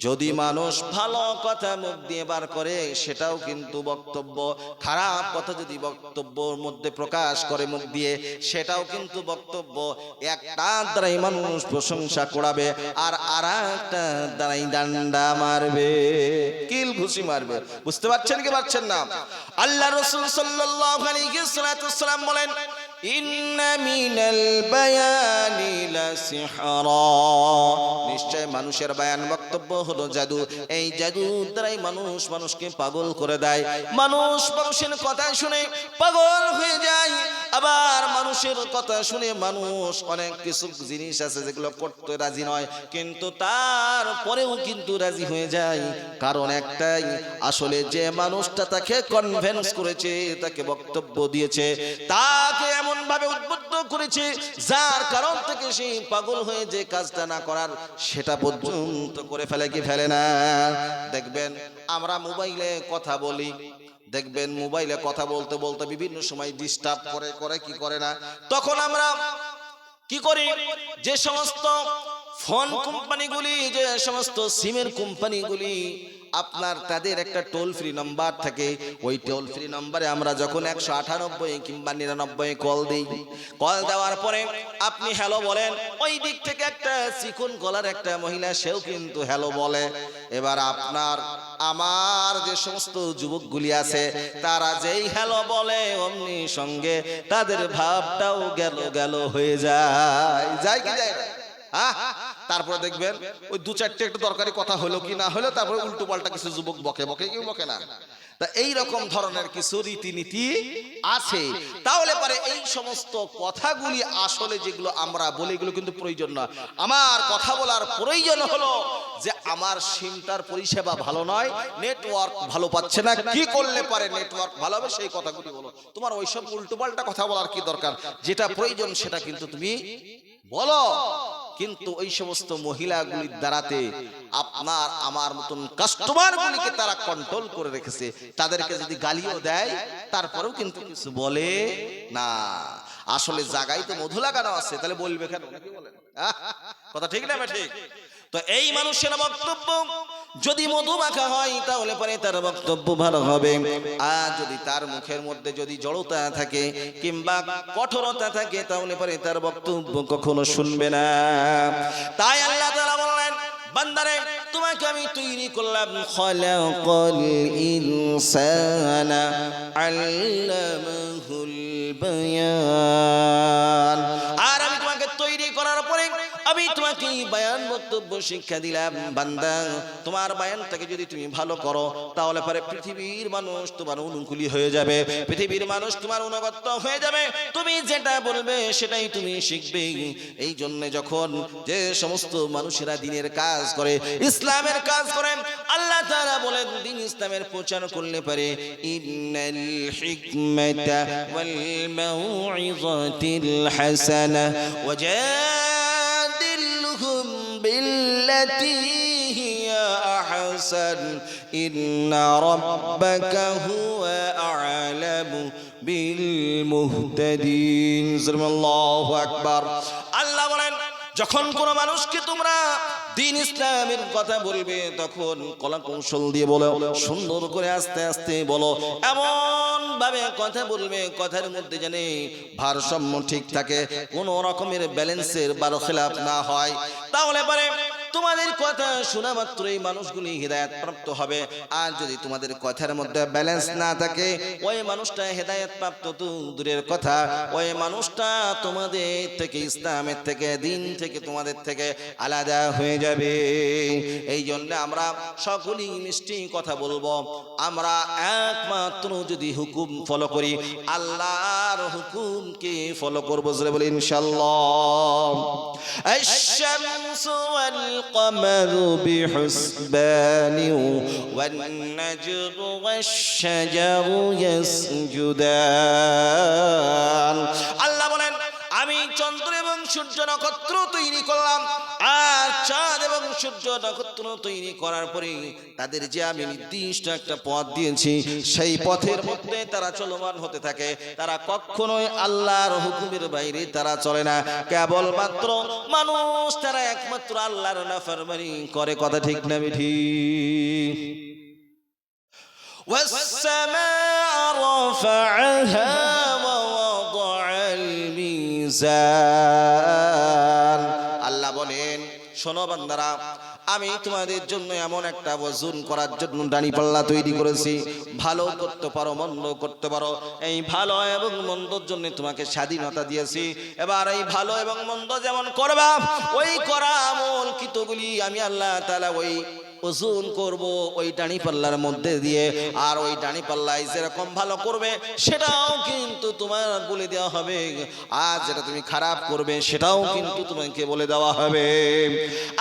যদি মানুষ ভালো কথা মুখ দিয়ে বার করে সেটাও কিন্তু বক্তব্য, খারাপ কথা যদি বক্তব্যের মধ্যে প্রকাশ করে মুখ দিয়ে সেটাও কিন্তু বক্তব্য। একটা দ্বারাই মানুষ প্রশংসা করাবে আর আরেকটা দ্বারাই ডান্ডা মারবে, কিল ঘুষি মারবে। বুঝতে পারছেন কি পারছেন না? আল্লাহ রাসূল সাল্লাল্লাহু আলাইহি ওয়াসাল্লাম বলেন, ইন্না মিনাল বায়ানি লাসিহরা, নিশ্চয় মানুষের বায়ান বক্তব্য হলো জাদু। এই জাদুর দ্বারাই মানুষ মানুষকে পাগল করে দেয়। মানুষ মানুষের কথা শুনে পাগল হয়ে যায়, আবার মানুষের কথা শুনে মানুষ অনেক কিছু জিনিস আছে যেগুলো করতে রাজি নয়, কিন্তু তারপরেও কিন্তু রাজি হয়ে যায়। কারণ একটাই, আসলে যে মানুষটা তাকে কনভিন্স করেছে, তাকে বক্তব্য দিয়েছে, তাকে এমন ভাবে উদ্বুদ্ধ করেছে যার কারণ থেকে সে পাগল হয়ে যে কাজটা না করার সেটা পর্যন্ত করে ফেলে কি ফেলে না? দেখবেন আমরা মোবাইলে কথা বলি, দেখবেন মোবাইলে কথা বলতে বলতে বিভিন্ন সময় ডিস্টার্ব করে কি করে না, তখন আমরা কি করি, যে সমস্ত ফোন কোম্পানিগুলি, যে সমস্ত সিমের কোম্পানিগুলি আপনার তাদের একটা টোল ফ্রি নাম্বার থাকে, ওই টোল ফ্রি নাম্বারে আমরা যখন 198 কিংবা 99 কল দিই, কল দেওয়ার পরে আপনি হ্যালো বলেন, ওই দিক থেকে একটা চিকন গলার একটা মহিলা সেও কিন্তু হ্যালো বলে। এবার আপনার আমার যে সমস্ত যুবকগুলি আছে তারা যেই হ্যালো বলে অমনি সঙ্গে তাদের ভাবটাও গেল গেল হয়ে যায় কি যায় না? তারপরে দেখবেন ওই দু চারটে একটু দরকারি কথা হলো কি না হলো, তারপরে উল্টো পাল্টা কিছু যুবক বকে কেউ বকে না। তা এই রকম ধরনের কিছু রীতিনীতি আছে। তাহলে পরে এই সমস্ত কথাগুলি আসলে যেগুলো আমরা বলি এগুলো কিন্তু প্রয়োজন না। আমার কথা বলার প্রয়োজন হলো যে আমার সিমটার পরিষেবা ভালো নয়, নেটওয়ার্ক ভালো পাচ্ছে না, কি করলে পারে নেটওয়ার্ক ভালো হবে সেই কথাগুলি বলো। তোমার ওইসব উল্টোপাল্টা কথা বলার কি দরকার? যেটা প্রয়োজন সেটা কিন্তু তুমি বলো। কিন্তু ওই সমস্ত মহিলাগুলির দ্বারাতে আপনার আমার মতন কাস্টমারগুলিকে তারা কন্ট্রোল করে রেখেছে। তাদেরকে যদি গালিও দেয় তারপরেও কিন্তু কিছু বলে না। আসলে জায়গায় তো মধু লাগানো আছে, তাহলে বলবে কেন? নাকি বলেন? কথা ঠিক না ঠিক? তো এই মানুষের বক্তব্য যদি মধু মাখা হয় তাহলে পরে তার বক্তব্য ভালো হবে। আর যদি তার মুখের মধ্যে যদি জড়তা থাকে কিংবা কঠোরতা থাকে তাহলে পরে তার বক্তব্য কখনো শুনবে না। তাই আল্লাহ তাআলা বললেন, বান্দারে তোমাকে আমি তৈরি করলাম, খালাকাল ইনসানা আল্লামাহুল বায়ান। আর আমি তোমাকে তৈরি করার পরে আমি তোমাকে বায়ান বক্তব্য শিক্ষা দিলাম। বান্দা তোমার বায়ানটাকে যদি তুমি ভালো করো তাহলে পরে পৃথিবীর মানুষ তোমার অনুকূলী হয়ে যাবে, পৃথিবীর মানুষ তোমার অনুগত হয়ে যাবে। তুমি যেটা বলবে সেটাই তুমি শিখবে। এই জন্য যখন যে সমস্ত মানুষেরা দ্বীনের কাজ করে, ইসলামের কাজ করে, আল্লাহ তাআলা বলেন দ্বীন ইসলামের প্রচার করলে পারে ইন্নাল হিকমাতা ওয়াল মাউইযাতিল হাসানা ওয়াজাদিলহুম বিল্লাতী হিয়া আহসান ইন্না রাব্বাকা হুয়া আ'লামু বিল মুহতাদিন। আল্লাহু আকবার। আল্লাহ বলেন যখন কোন মানুষকে তোমরা দ্বীন ইসলামের কথা বলবে তখন কলা কৌশল দিয়ে বলো, সুন্দর করে আস্তে আস্তে বলো, এমন ভাবে কথা বলবে কথার মধ্যে জানে ভারসাম্য ঠিক থাকে, কোনো রকমের ব্যালেন্সের বারখেলাপ না হয়। তাহলে পরে তোমাদের কথা শোনা মাত্রই মানুষগুলি হেদায়েত প্রাপ্ত হবে। আর যদি তোমাদের কথার মধ্যে ব্যালেন্স না থাকে ওই মানুষটা হেদায়েত প্রাপ্ত তো দূরের কথা, ওই মানুষটা তোমাদের থেকে, ইসলামের থেকে, দ্বীন থেকে, তোমাদের থেকে আলাদা হয়ে যাবে। এই জন্য আমরা সকলেই মিষ্টি কথা বলবো। আমরা একমাত্র যদি হুকুম ফলো করি, আল্লাহর হুকুমকে ফলো করবো, বলে ইনশাআল্লাহ। আশ-শামসু ওয়াল القمر بحسبان والنجم والشجر يسجدان। আল্লাহ বলেন আমি চন্দ্র এবং সূর্য নক্ষত্র তৈরি করলাম, আর চাঁদ এবং সূর্য নক্ষত্র তৈরি করার পরে তাদের যে আমি নির্দিষ্ট একটা পথ দিয়েছি সেই পথের মধ্যে তারা চলমান হতে থাকে। তারা কখনোই আল্লাহর হুকুমের বাইরে তারা চলে না। কেবলমাত্র মানুষ তারা একমাত্র আল্লাহর নাফরমানি করে। কথা ঠিক না ঠিক? والسماء رفعها ووضع الميزان। আল্লাহ বলেন শোনো বান্দারা, আমি তোমাদের জন্য এমন একটা ওজন করার জন্য ডানি পাল্লা তৈরি করেছি। ভালো করতে পারো, মন্দ করতে পারো। এই ভালো এবং মন্দর জন্য তোমাকে স্বাধীনতা দিয়েছি। এবার এই ভালো এবং মন্দ যেমন করবা, ওই করা আমল কিতগুলি আমি আল্লাহ তাআলা ওই ওজন করব ওই ডানি পাল্লার মধ্যে দিয়ে। আর ওই ডানি পাল্লায় যেরকম ভালো করবে সেটাও কিন্তু তোমার বলে দেওয়া হবে, আর যেটা তুমি খারাপ করবে সেটাও কিন্তু তোমাকে বলে দেওয়া হবে।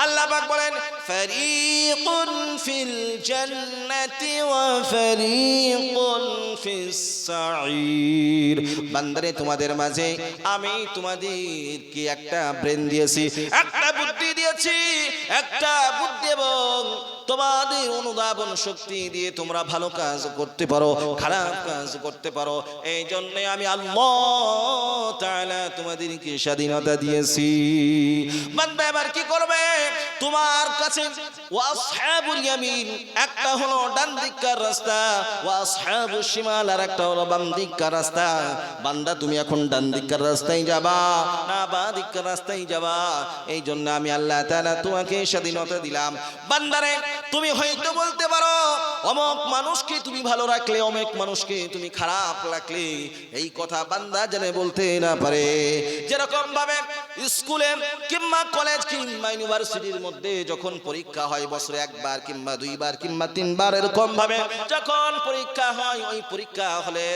আল্লাহ পাক বলেন ফারিকুন ফিল জান্নাতি ওয়া ফারিকুন ফিস সাঈর। বান্দারে তোমাদের মাঝে আমি তোমাদেরকে একটা ব্রেন দিয়েছি, একটা বুদ্ধি দিয়েছি, একটা বুদ্ধি এবং তোমাদের অনুধাবন শক্তি দিয়ে তোমরা ভালো কাজ করতে পারো, খারাপ কাজ করতে পারো। এই জন্য আমি আল্লাহ তাআলা তোমাদেরকে স্বাধীনতা দিয়েছি। বান্দা এবার কি করবে? তোমার কাছে ওয়াসহাবুল ইয়ামিন একটা হলো ডান দিককার রাস্তা, ওয়াসহাবুশ শিমাল আর একটা হলো বাম দিককার রাস্তা। বান্দা তুমি এখন ডান দিককার রাস্তায় যাবা না বাম দিককার রাস্তায় যাবা? এই জন্য আমি আল্লাহ তাআলা তোমাকে স্বাধীনতা দিলাম। বান্দারে তুমি হয়তো বলতে পারো অমুক মানুষকে তুমি ভালো রাখলে, অমুক মানুষকে তুমি খারাপ রাখলে, এই কথা বান্দা জানে বলতে না পারে। যেরকম ভাবে স্কুলে কিংবা কলেজ কিংবা ইউনিভার্সিটির মধ্যে যখন পরীক্ষা হয় বছরে একবার কিংবা দুইবার কিংবা তিনবার, এরকম ভাবে যখন পরীক্ষা হয় ওই পরীক্ষা হলে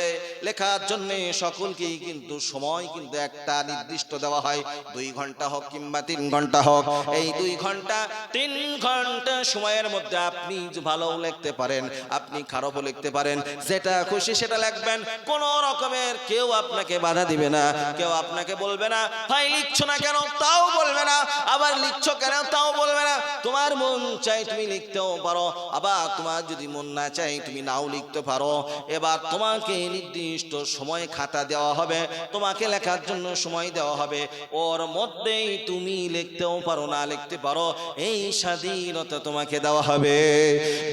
লেখার জন্য সকলকেই কিন্তু সময় কিন্তু একটা নির্দিষ্ট দেওয়া হয়, 2 ঘন্টা হোক কিংবা 3 ঘন্টা হোক। এই 2 ঘন্টা 3 ঘন্টা সময়ের মধ্যে আপনি ভালো লিখতে পারেন, আপনি খারাপও লিখতে পারেন, যেটা খুশি সেটা লিখবেন। কোন রকমের কেউ আপনাকে বাধা দিবে না, কেউ আপনাকে বলবে না ভাই লিখছো না কেন, তাও বলবে না, আবার লিখছো কেন তাও বলবে না। তোমার মন চাই তুমি লিখতেও পারো, আবার তোমার যদি মন না চাই তুমি নাও লিখতে পারো। এবার তোমাকে নির্দিষ্ট সময় খাতা দেওয়া হবে, তোমাকে লেখার জন্য সময় দেওয়া হবে, ওর মধ্যেই তুমি লিখতেও পারো না লিখতে পারো, এই স্বাধীনতা তোমাকে দেওয়া হবে।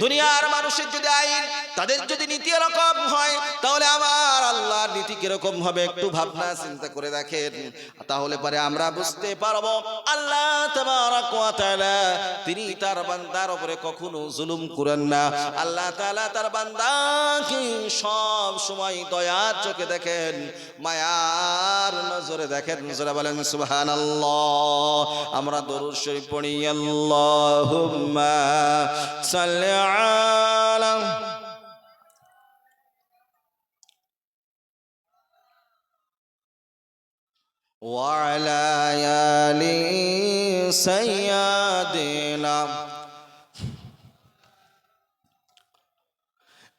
দুনিয়ার মানুষের যদি আইন তাদের যদি নীতি এরকম হয় তাহলে আমার আল্লাহর নীতি কিরকম হবে একটু ভাবনা চিন্তা করে দেখেন, তাহলে পরে আমরা বুঝতে পারবো আল্লাহ তাবারক ওয়া তাআলা তিনি তার বান্দার উপরে কখনো জুলুম করেন না। আল্লাহ তাআলা তার বান্দাকে সব সময় দয়ার চোখে দেখেন, মায়ার নজরে দেখেন। জোরে বলেন সুবহানাল্লাহ। আমরা দরুদ শরীফ পড়ি, আল্লাহুম্মা সাল্লি আলা وعلى آل سيدنا।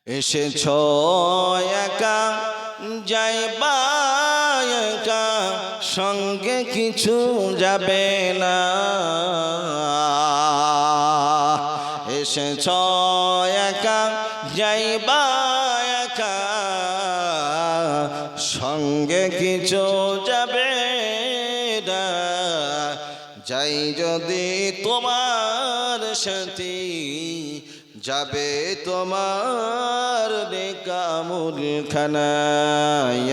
এসেছো একা যাইবা একা, সঙ্গে কিছু যাবে না। এসেছো একা যাইবা একা, সঙ্গে কিছু যাবে না। যাই যদি তোমার সাথে যাবে তোমার নেকামুল খানা।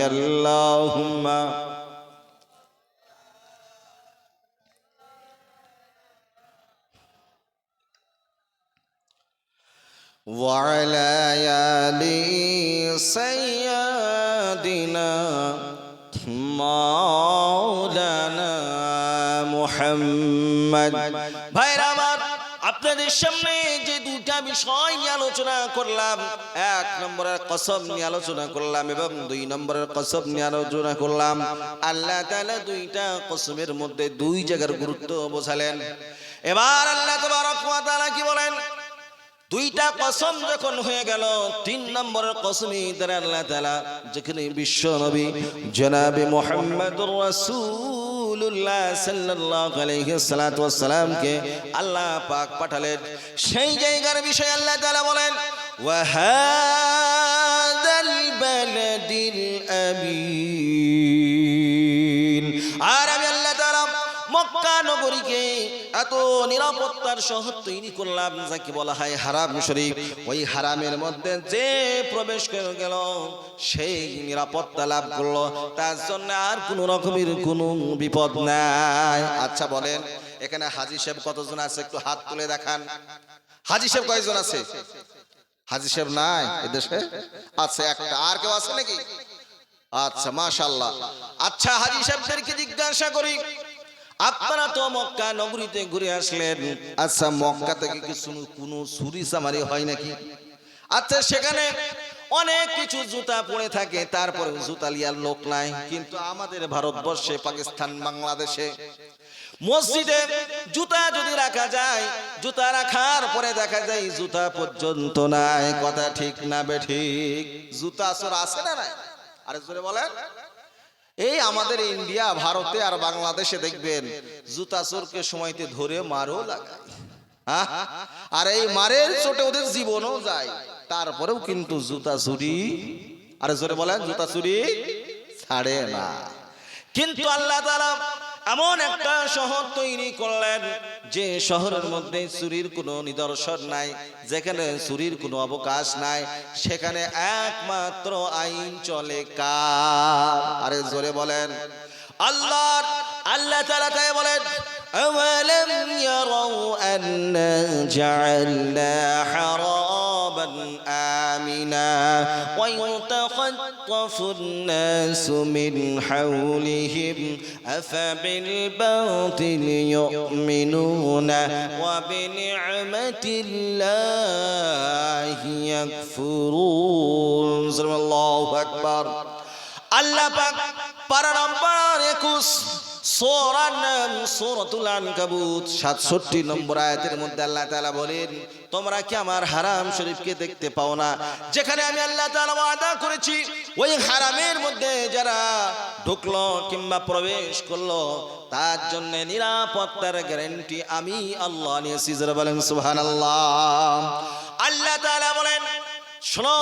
আল্লাহুম্মা وعلى آل سيدنا مولانا محمد। ভাইরা আমার, আপনাদের সামনে যে দুটা বিষয় নিয়ে আলোচনা করলাম, 1 নম্বরের কসম নিয়ে আলোচনা করলাম এবং 2 নম্বরের কসম নিয়ে আলোচনা করলাম। আল্লাহ তাআলা 2টা কসমের মধ্যে 2 জায়গার গুরুত্ব বোঝালেন। এবার আল্লাহ তাবারক ওয়া তাআলা কি বলেন, 2টা কসম যখন হয়ে গেল, 3 নম্বরের কসমি দ্বারা আল্লাহ তাআলা যেখানে বিশ্ব নবী জনাবে মুহাম্মদুর রাসূলুল্লাহ সাল্লাল্লাহু আলাইহি সাল্লাতু ওয়াস সালামকে আল্লাহ পাক পাঠালেন, সেই জায়গার বিষয় আল্লাহ তাআলা বলেন ওয়া হাদাল বালাদিল আমিন। আর আমি আল্লাহ তাআলা মক্কা নগরীকে এত নিরাপত্তার শহর তৈরি করলাম যাকে বলা হয় হারাম শরীফ। ওই হারামের মধ্যে যে প্রবেশ করে গেল সেই নিরাপত্তা লাভ করলো, তার জন্য আর কোন রকমের কোনো বিপদ নাই। আচ্ছা বলেন, এখানে হাজী সাহেব কতজন আছে একটু হাত তুলে দেখান। হাজী সাহেব কয়জন আছে? হাজী সাহেব নাই এদেশে? আচ্ছা একটা। আর কেউ আছে নাকি? আচ্ছা মাশাআল্লাহ। আচ্ছা হাজী সাহেবদেরকে জিজ্ঞাসা করি, আপনারা তো মক্কা নগরীতে ঘুরে আসলেন, আচ্ছা মক্কা থেকে কিছু কোনো চুরি চামারি হয় নাকি? আচ্ছা সেখানে অনেক কিছু জুতা পড়ে থাকে, তারপরে জুতা লিয়ার লোক নাই, কিন্তু আমাদের ভারতবর্ষে পাকিস্তান বাংলাদেশে মসজিদে জুতা যদি রাখা যায়, জুতা রাখার পরে দেখা যায় জুতা পর্যন্ত নাই। কথা ঠিক না বেঠিক? জুতা চোর আছে না নাই? আরে জোরে বলেন। এই আমাদের ইন্ডিয়া ভারতে আর বাংলাদেশে দেখবেন জুতা চোরকে সময়তে ধরে মারও লাগায়, আর এই মারের চোটে ওদের জীবনও যায়, তারপরেও কিন্তু জুতা চুরি, আরে জোরে বলেন, জুতা চুরি ছাড়ে না। কিন্তু আল্লাহ তাআলা এমন একটা শহর তৈরি করলেন যে শহরের মধ্যে চুরির কোনো নিদর্শন নাই, যেখানে চুরির কোনো অবকাশ নাই, সেখানে একমাত্র আইন চলে কার? আরে জোরে বলেন আল্লাহ। আল্লাহ তাআলা তাই বলেন, আওয়ালাম ইয়ারাউ আন্না জাআলনা হারাবান আমিনা ওয়া ইউতাখাত্তাফু الناس من حولهم أفبالباطل يؤمنون وبنعمة الله يكفرون الله أكبر। আল্লাহ পাক পারা নম্বর 21 সূরার নাম সূরাতুল আনকাবুত 67 নম্বর আয়াতের মধ্যে আল্লাহ তাআলা বলেন, তোমরা কি আমার হারাম শরীফকে দেখতে পাও না, যেখানে আমি আল্লাহ তাআলা ওয়াদা করেছি ওই হারামের মধ্যে যারা ঢুকলো কিংবা প্রবেশ করলো তার জন্য নিরাপত্তার গ্যারান্টি আমি আল্লাহ নিয়েছি। যারা বলেন সুবহানাল্লাহ। আল্লাহ তাআলা বলেন, শোনো,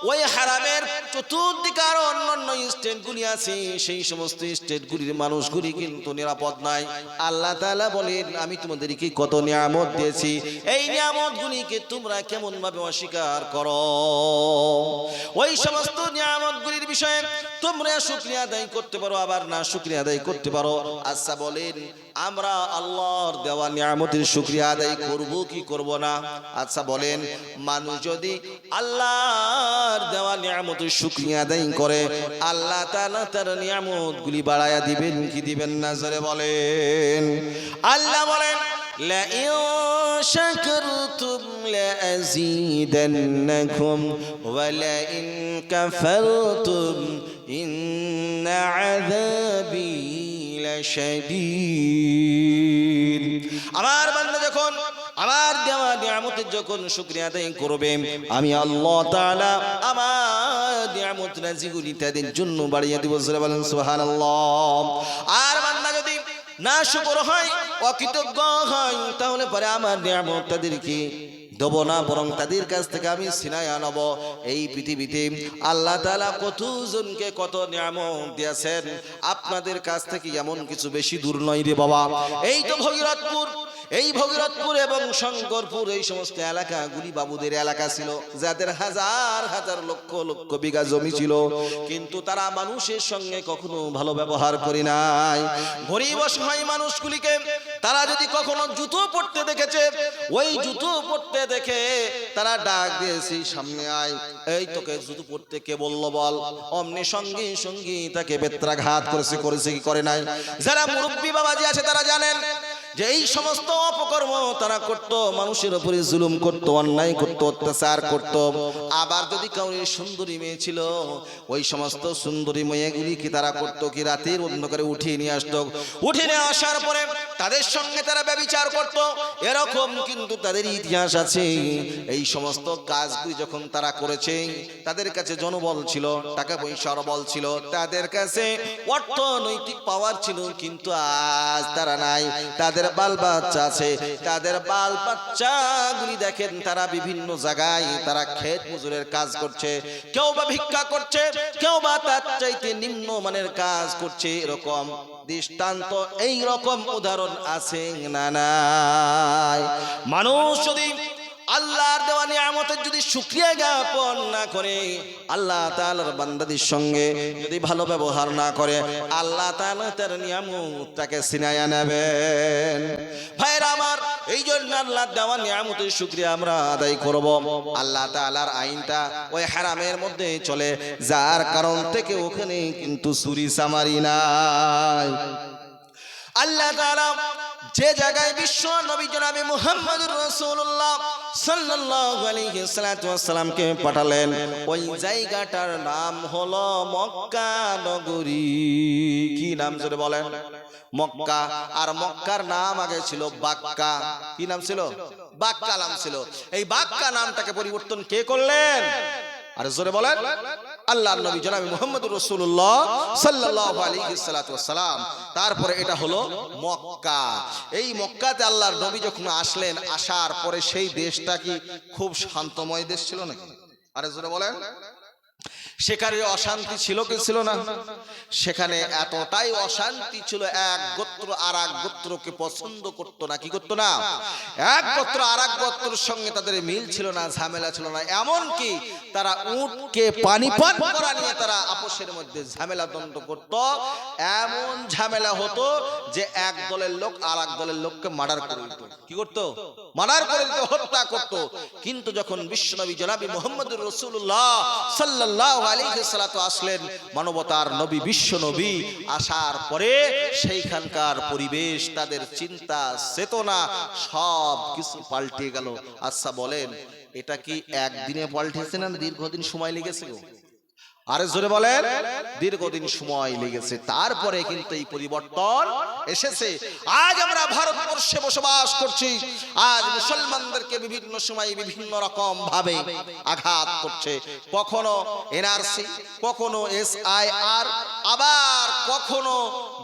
ওই হারামের চতুর্দিকে আরো অন্যান্য স্টেটগুলি আছে, সেই সমস্ত স্টেটগুলির মানুষগুলি কিন্তু নিরাপদ নাই। আল্লাহ তাআলা বলেন, আমি তোমাদেরকে কত নিয়ামত দিয়েছি, এই নিয়ামতগুলিকে তোমরা কেমন ভাবে অস্বীকার করো। ওই সমস্ত নিয়ামতগুলির বিষয়ে তোমরা শুকরিয়া আদায় করতে পারো, আবার না শুকরিয়া আদায় করতে পারো। আচ্ছা বলেন, আমরা আল্লাহর দেওয়া নিয়ামতের শুকরিয়া আদায় করব কি করব না? আচ্ছা বলেন, মানুষ যদি আল্লাহর দেওয়া নিয়ামতের শুকরিয়া আদায় করে, আল্লাহ তাআলা তার নিয়ামতগুলি বাড়ায়া দিবেন কি দিবেন না? জোরে বলেন। আল্লাহ বলেন, লা ইন শাকারতুম লা আযীদান্নাকুম ওয়া লা ইন কাফারতুম ইন্না আযাবি লাশাদীদ। আমার বান্দা যখন আমার দেওয়া নিয়ামতের যখন শুকরিয়া আদায় করবে, আমি আল্লাহ তাআলা আমার নিয়ামত রাজিগুলি তাদের জন্য বাড়িয়ে দিব। জোরে বলেন সুবহানাল্লাহ। আর বান্দা যদি না শুকর হয়, অকৃতজ্ঞ হয়, তাহলে পরে আমার নিয়ামত তাদেরকে দেব না, বরং তাদের কাছ থেকে আমি ছিনায় আনব। এই পৃথিবীতে আল্লাহ তাআলা কতজনকে কত নিয়ামত দিয়েছেন, আপনাদের কাছ থেকে এমন কিছু বেশি দূর নয় রে বাবা। এই তো ভগীরথপুর, এই ভগীরথপুর এবং শঙ্করপুর, এই সমস্ত এলাকাগুলি বাবুদের এলাকা ছিল, যাদের হাজার হাজার লক্ষ লক্ষ বিঘা জমি ছিল, কিন্তু তারা মানুষের সঙ্গে কখনো ভালো ব্যবহার করে নাই। গরিব অসহায় মানুষগুলিকে তারা যদি কখনো জুতো পরতে দেখেছে, ওই জুতো পরতে দেখে তারা ডাক দিয়েছে, সামনে আয়, এই তোকে জুতো পরতে কে বললো বল? অমনি সঙ্গে সঙ্গে তাকে বেত্রাঘাত করেছে কি করে নাই? যারা মুরব্বী বাবাজি আছে তারা জানেন যে এই সমস্ত অপকর্ম তারা করত, মানুষের উপরে জুলুম করত, অন্যায় করত, অত্যাচার করত। আবার যদি কাউরি সুন্দরী মেয়ে ছিল, ওই সমস্ত সুন্দরী মেয়েগুলিকে তারা করত কি রাতের অন্ধকারে উঠিয়ে নিয়ে আসতো, উঠে নিয়ে আসার পরে তাদের সঙ্গে তারা ব্যভিচার করত। এরকম কিন্তু তাদের ইতিহাস আছে। এই সমস্ত কাজগুলি যখন তারা করেছে, তাদের কাছে জনবল ছিল, টাকা পয়সার বল ছিল, তাদের কাছে অর্থনৈতিক পাওয়ার ছিল, কিন্তু আজ তারা নাই। তাদের বাল বাচ্চা আছে, তাদের বাল বাচ্চাগুলি দেখেন তারা বিভিন্ন জায়গায় তারা ক্ষেত মজুরের কাজ করছে, কেউ বা ভিক্ষা করছে, কেউ বা তার চাইতে নিম্ন মানের কাজ করছে। এরকম দৃষ্টান্ত, এই রকম উদাহরণ আছে না নাই? মানুষ যদি আল্লাহর দেওয়া নিয়ামতের যদি শুকরিয়া জ্ঞাপন না করে, আল্লাহ তাআলার বান্দাদের সঙ্গে যদি ভালো ব্যবহার না করে, আল্লাহ তাআলা তার নিয়ামতটাকে ছিনায়া নেবেন। ভাইরা আমার, এই জন্য আল্লাহর দেওয়া নিয়ামতের শুকরিয়া আমরা আদায় করব। আল্লাহ তাআলার আইনটা ওই হারামের মধ্যে চলে, যার কারণ থেকে ওখানে কিন্তু চুরি চামারি নাই। আল্লাহ তাআলা যে জায়গায় বিশ্ব নবী জনাবে মুহাম্মদুর রাসূলুল্লাহ সাল্লাল্লাহু আলাইহি ওয়াসাল্লামকে পাঠালেন, ওই জায়গাটার নাম হলো মক্কা নগরী। কি নাম জোরে বলেন? মক্কা। আর মক্কার নাম আগে ছিল বাক্কা। কি নাম ছিল? বাক্কা নাম ছিল। এই বাক্কা নামটাকে পরিবর্তন কে করলেন? আরে জোরে বলেন। আল্লাহর নবী জনাবে মুহাম্মদুর রাসূলুল্লাহ সাল্লাল্লাহু আলাইহি ওয়াসাল্লাম। তারপরে এটা হলো মক্কা। এই মক্কাতে আল্লাহর নবী যখন আসলেন, আসার পরে সেই দেশটা কি খুব শান্তময় দেশ ছিল নাকি? আরে জোরে বলেন। সেখানে অশান্তি ছিল কি ছিল না? সেখানে এতটাই অশান্তি ছিল, এক গোত্র আর এক গোত্রকে পছন্দ করতো না। কি করতো না? এক গোত্র আর এক গোত্রের সঙ্গে তাদের মিল ছিল না, ঝামেলা ছিল না। এমনকি তারা উটকে পানি পান করা নিয়ে তারা আপসের মধ্যে ঝামেলা দ্বন্দ্ব করত। এমন ঝামেলা হতো যে এক দলের লোক আর এক দলের লোককে মার্ডার করে দিত। কি করতো? মার্ডার করে দিত, হত্যা করত। কিন্তু যখন বিশ্বনবী জনাবি মুহাম্মদুর রাসূলুল্লাহ সাল্লাল্লাহু আলাইহি সাল্লাতু আসলেন, মানবতার নবী, বিশ্ব নবী আসার পরে সেইখানকার পরিবেশ, তাদের চিন্তা চেতনা সব কিছু পাল্টে গেল। আচ্ছা বলেন, এটা কি একদিনে পাল্টেছে না দীর্ঘদিন সময় লেগেছে? আরে জোরে বলেন, দীর্ঘদিন সময় লেগেছে। তারপরে কিন্তু এই পরিবর্তন এসেছে। আজ আমরা ভারতবর্ষে বসবাস করছি। আজ মুসলমানদেরকে বিভিন্ন সময় বিভিন্ন রকম ভাবে আঘাত করছে। কখনো এনআরসি, কখনো SIR, আবার কখনো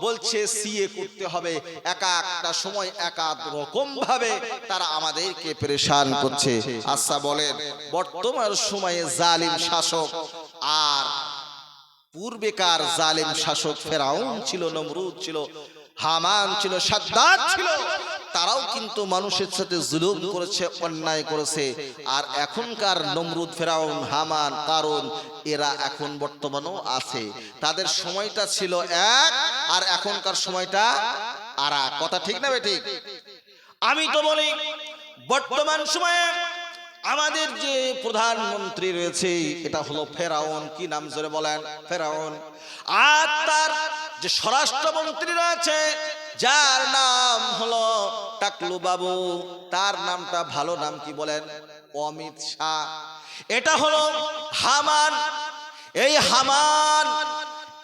বলছে সিএ করতে হবে। একটা সময় এক রকম ভাবে তারা আমাদেরকে পেরেশান করছে। আচ্ছা বলেন, বর্তমান সময়ে জালিম শাসক আর পূর্বেকার জালেম শাসক ফেরাউন ছিল, নমরুদ ছিল, হামান ছিল, সাদ্দাত ছিল, তারাও কিন্তু মানুষের সাথে জুলুম করেছে, অন্যায় করেছে। আর এখনকার নমরুদ, ফেরাউন, হামান, কারুন এরা এখন বর্তমানেও আছে। তাদের সময়টা ছিল এক, আর এখনকার সময়টা আর এক। কথা ঠিক না বেঠিক? আমি তো বলি বর্তমান সময়ে আমাদের যে প্রধানমন্ত্রী রয়েছে এটা হলো ফেরাউন। কি নাম জোরে বলেন? ফেরাউন। আর তার যে স্বরাষ্ট্রমন্ত্রী রয়েছে যার নাম হলো টাকলু বাবু, তার নামটা ভালো নাম কি বলেন? অমিত শাহ। এটা হলো হামান। এই হামান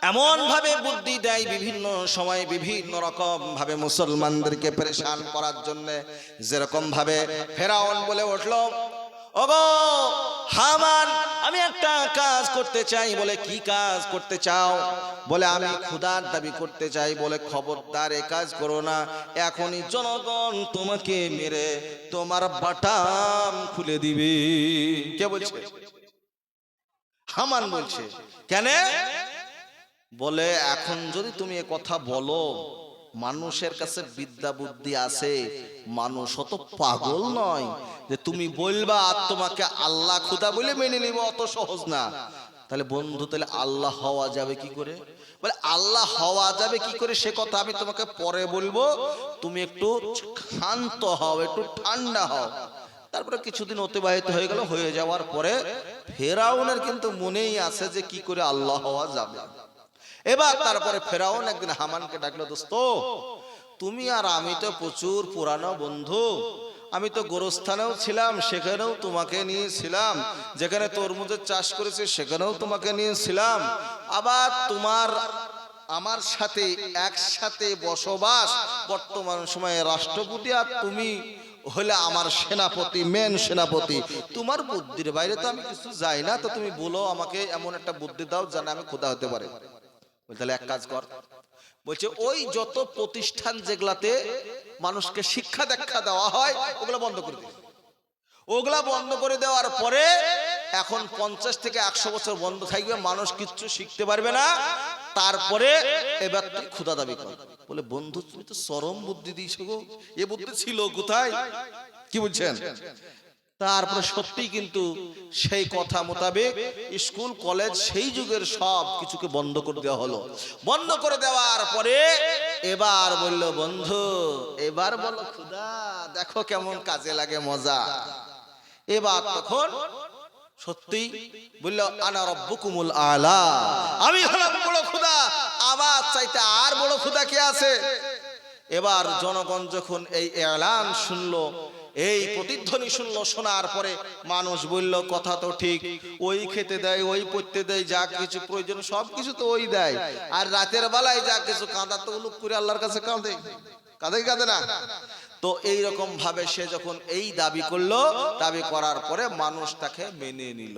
এমন ভাবে বুদ্ধি দেয় বিভিন্ন সময় বিভিন্ন রকম ভাবে মুসলমানদেরকে পেরেশান করার জন্য। যেরকম ভাবে ফেরাউন বলে উঠলো, ওগো হামান, আমি একটা কাজ করতে চাই। বলে কি কাজ করতে চাও? বলে আমি খোদার দাবি করতে চাই। বলে খবরদার এ কাজ করো না, এখনই জনগণ তোমাকে মেরে তোমার বাটাম খুলে দিবে। কে বলছে? হামান বলছে। কেন? বলে এখন যদি তুমি এ কথা বলো, মানুষের কাছে বিদ্যা বুদ্ধি আছে, মানুষ অত পাগল নয় যে তুমি বলবা আর তোমাকে আল্লাহ খুদা বলে মেনে নিব, অত সহজ না। তাহলে বন্ধু, তাহলে আল্লাহ হওয়া যাবে কি করে? বলে আল্লাহ হওয়া যাবে কি করে সে কথা আমি তোমাকে পরে বলবো, তুমি একটু শান্ত হও, একটু ঠান্ডা হও। তারপরে কিছুদিন অতিবাহিত হয়ে গেল। হয়ে যাওয়ার পরে ফেরাউনের কিন্তু মনেই আছে যে কি করে আল্লাহ হওয়া যাবে। এবার তারপরে ফেরাউন একদিন হামানকে ডাকলো, দোস্ত তুমি আর আমি তো প্রচুর পুরানো বন্ধু, আমি তো গোরস্থানেও ছিলাম, সেখানেও তোমাকে নিয়েছিলাম, যেখানে তরমুজের চাষ করেছি সেখানেও তোমাকে নিয়েছিলাম, আবার তোমার আমার সাথে একসাথে বসবাস। বর্তমান সময়ে রাষ্ট্রপতি আর তুমি হলে আমার সেনাপতি, মেন সেনাপতি। তোমার বুদ্ধির বাইরে তো আমি কিছু যাই না, তো তুমি বলো আমাকে এমন একটা বুদ্ধি দাও যেন আমি খোদা হতে পারে। তাহলে এক কাজ কর, বলছে ওই যত প্রতিষ্ঠান যেগুলাতে মানুষকে শিক্ষা দীক্ষা দেওয়া হয় ওগুলো বন্ধ করে দিই। ওগুলা বন্ধ করে দেওয়ার পরে এখন 50 থেকে 100 বছর বন্ধ থাকবে, মানুষ কিচ্ছু শিখতে পারবে না। তারপরে এবার তুই খোদা দাবি কর। বলে বন্ধু তুমি তো চরম বুদ্ধি দিয়েছো গো, এ বুদ্ধি ছিল কোথায়? কি বলছেন? তারপরে সত্যি কিন্তু সেই কথা মোতাবেক স্কুল কলেজ সেই যুগের সব কিছুকে বন্ধ করে দেওয়া হলো। বন্ধ করে দেওয়ার পরে এবার বলল, বন্ধু এবার বলো খোদা, দেখো কেমন কাজে লাগে, মজা। এবার তখন সত্যি বলল, আনা রব্বুকুমুল আলা, আমি হলাম বড় খোদা, আমার চাইতে আর বড় খোদা কে আছে? এবার জনগণ যখন এই এলান শুনলো, এই প্রতিধ্বনি শুনলো, শোনার পরে মানুষ বলল কথা তো ঠিক, ওই খেতে দেয়, ওই পড়তে দেয়, যা কিছু প্রয়োজন সব কিছু তো ওই দেয়, আর রাতের বেলায় যা কিছু কাঁদা তো উলুক করে আল্লাহর কাছে কাঁদে, কাঁদে না। তো এই রকম ভাবে সে যখন এই দাবি করলো, দাবি করার পরে মানুষ তাকে মেনে নিল।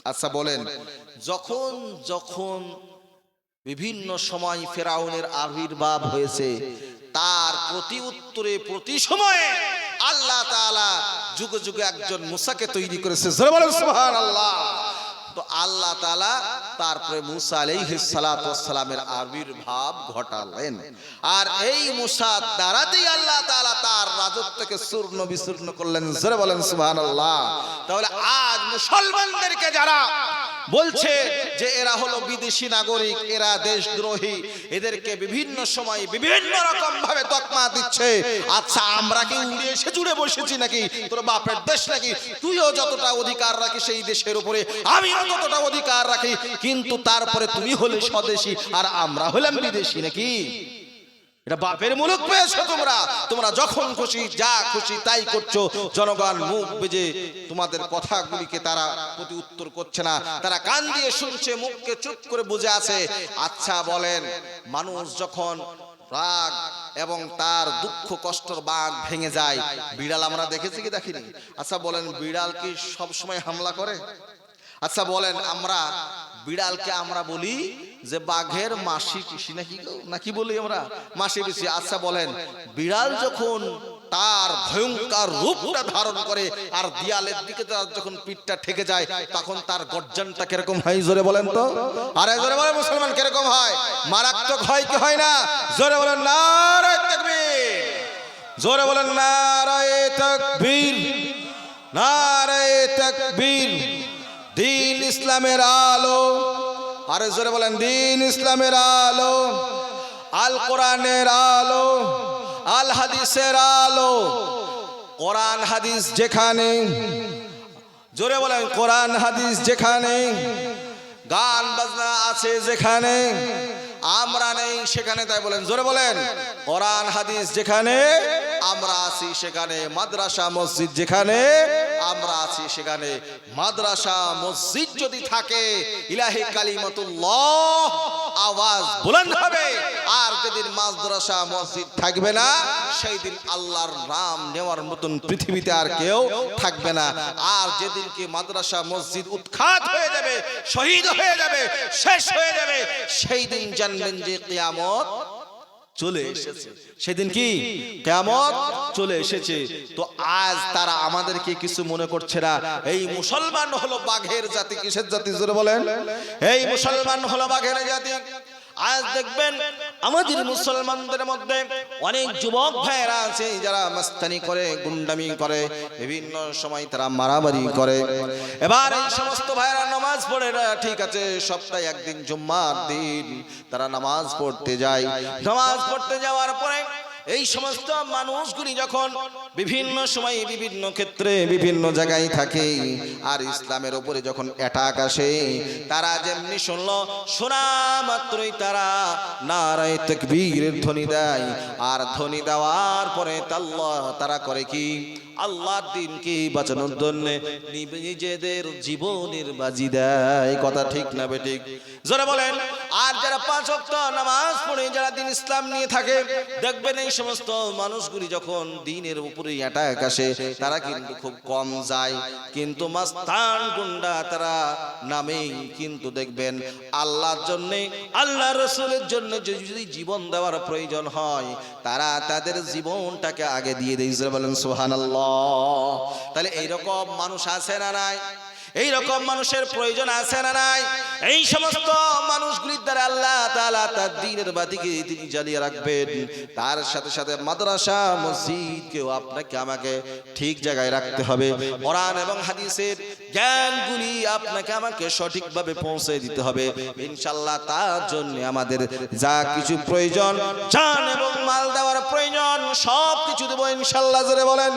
আচ্ছা বলেন, যখন যখন বিভিন্ন সময় ফেরাউনের আবির্ভাব হয়েছে, তার প্রতি উত্তরে প্রতি সময়ে আল্লাহ তাআলা যুগে যুগে একজন মুসাকে তৈরি করেছে। জোরে বলেন সুবহানাল্লাহ। তো আল্লাহ তাআলা তারপরে মুসা আলাইহিস সালাতু ওয়াস সালামের আবির্ভাব ঘটালেন। আর এই মুসার দ্বারাতেই আল্লাহ তাআলা তার রাজত্বকে চূর্ণ বিচূর্ণ করলেন। জোরে বলেন সুবহানাল্লাহ। তাহলে আজ মুসলমানদেরকে যারা বলছে যে এরা হলো বিদেশি নাগরিক, এরা দেশদ্রোহী, এদেরকে বিভিন্ন সময় বিভিন্ন রকম ভাবে তকমা দিচ্ছে। আচ্ছা, আমরা কি উড়ে এসে জুড়ে বসেছি নাকি? তোর বাপের দেশ নাকি? তুইও যতটা অধিকার রাখিস এই দেশের উপরে, আমিও ততটা অধিকার রাখি, কিন্তু তারপরে তুমি হলে স্বদেশী আর আমরা হলাম বিদেশি নাকি? এটা বাপের মুলুক পেয়েছো তোমরা। তোমরা যখন খুশি যা খুশি তাই করছো। জনগণ মুখ বেজে তোমাদের কথাগুলিকে তারা প্রতি উত্তর করছে না, তারা কান দিয়ে শুনছে, মুখকে চুপ করে বুঝে আছে। আচ্ছা বলেন, মানুষ যখন রাগ এবং তার দুঃখ কষ্টর বাঁধ ভেঙে যায়, বিড়াল আমরা দেখেছি কি দেখিনি? আচ্ছা বলেন, বিড়াল কি সব সময় হামলা করে? আচ্ছা বলেন, আমরা বিড়ালকে আমরা বলি যে বাঘের মাসি পিসি নাকি বলি আমরা? মাসি পিসি। আচ্ছা বলেন, বিড়াল যখন তার ভয়ঙ্কর রূপটা ধারণ করে আর দেয়ালের দিকে যখন পিঠটা ঠেকে যায়, তখন তার গর্জনটা কিরকম হয়? জোরে বলেন তো। আরে জোরে বলেন মুসলমান, কিরকম হয়? মারাত্মক হয় কি হয় না? জোরে বলেন নারে তাকবীর। জোরে বলেন নারে তাকবীর, নারে তাকবীর। দিন ইসলামের আলো। আরে জোরে বলেন দিন ইসলামের আলো, আল কোরআনের আলো, আল হাদিসের আলো। কোরআন হাদিস যেখানে, জোরে বলেন কোরআন হাদিস যেখানে, গান বাজনা আছে যেখানে, আমরা নেই সেখানে। তাই বলেন, জোরে বলেন কোরআন হাদিস যেখানে, আমরা আছি সেখানে। মাদ্রাসা মসজিদ যেখানে, আমরা আছি সেখানে। মাদ্রাসা মসজিদ যদি থাকে, ইলাহি কালিমাতুল্লাহ আওয়াজ বুলন্দ হবে। আর যেদিন মাদ্রাসা মসজিদ থাকবে না, সেই দিন আল্লাহর নাম নেওয়ার মতন পৃথিবীতে আর কেউ থাকবে না। আর যেদিন কি মাদ্রাসা মসজিদ উৎখাত হয়ে যাবে, শহীদ হয়ে যাবে, শেষ হয়ে যাবে, সেই দিন জানবেন যে কিয়ামত চলে এসেছে। সেদিন কি কিয়ামত চলে এসেছে। তো আজ তারা আমাদেরকে কিছু মনে করছে না। এই মুসলমান হলো বাঘের জাতি। কিসের জাতি? জোরে বলেন। এই মুসলমান হলো বাঘের জাতি। আজ দেখবেন আমাদের মুসলমানদের মধ্যে অনেক যুবক ভাইয়েরা আছে যারা মাস্তানি করে, গুন্ডামি করে, বিভিন্ন সময় তারা মারামারি করে। এবার এই সমস্ত ভাইয়েরা নামাজ পড়ে না, ঠিক আছে, সপ্তাহে একদিন জুম্মার দিন তারা নামাজ পড়তে যায়। নামাজ পড়তে যাওয়ার পরে এই সমস্ত মানুষগুলি যখন বিভিন্ন সময় বিভিন্ন ক্ষেত্রে বিভিন্ন জায়গায় থাকে, আর ইসলামের উপরে যখন অ্যাটাক আসে, তারা যেমনি শুনলো, শোনা মাত্রই তারা নারায়ে তাকবীরের ধ্বনি দেয়। আর ধ্বনি দেওয়ার পরে তারা করে কি? আল্লাহর দিনকে বাঁচানোর জন্য নিজেদের জীবনের বাজি দেয়। কথা ঠিক না বেঠিক? জোরে বলেন। আর যারা 5 ওয়াক্ত নামাজ পড়ে, যারা দিন ইসলাম নিয়ে থাকে, দেখবেন এই সমস্ত মানুষগুলি যখন দিনের উপরে অ্যাটাক আসে, তারা কিন্তু খুব কম যায়। কিন্তু মাস্তান গুন্ডা তারা নামেই কিন্তু দেখবেন আল্লাহর জন্য, আল্লাহ রাসূলের জন্য যদি জীবন দেওয়ার প্রয়োজন হয়, তারা তাদের জীবনটাকে আগে দিয়ে দেয়। জোরে বলেন সুবহানাল্লাহ। তাহলে এইরকম মানুষ আছে না নাই? এইরকম মানুষের প্রয়োজন আছে না নাই? এই সমস্ত মানুষগুলির দ্বারা আল্লাহ তাআলা তার দ্বীনের বাতিকে তিনি জ্বালিয়ে রাখবেন। তার সাথে সাথে মাদ্রাসা মসজিদকেও আপনাকে আমাকে ঠিক জায়গায় রাখতে হবে। কোরআন এবং হাদিসের জ্ঞানগুলি আপনাকে আমাকে সঠিকভাবে পৌঁছে দিতে হবে। ইনশাআল্লাহ তার জন্য আমাদের যা কিছু প্রয়োজন, জান এবং মাল দেওয়ার প্রয়োজন, সব কিছু দেব ইনশাআল্লাহ। জোরে বলেন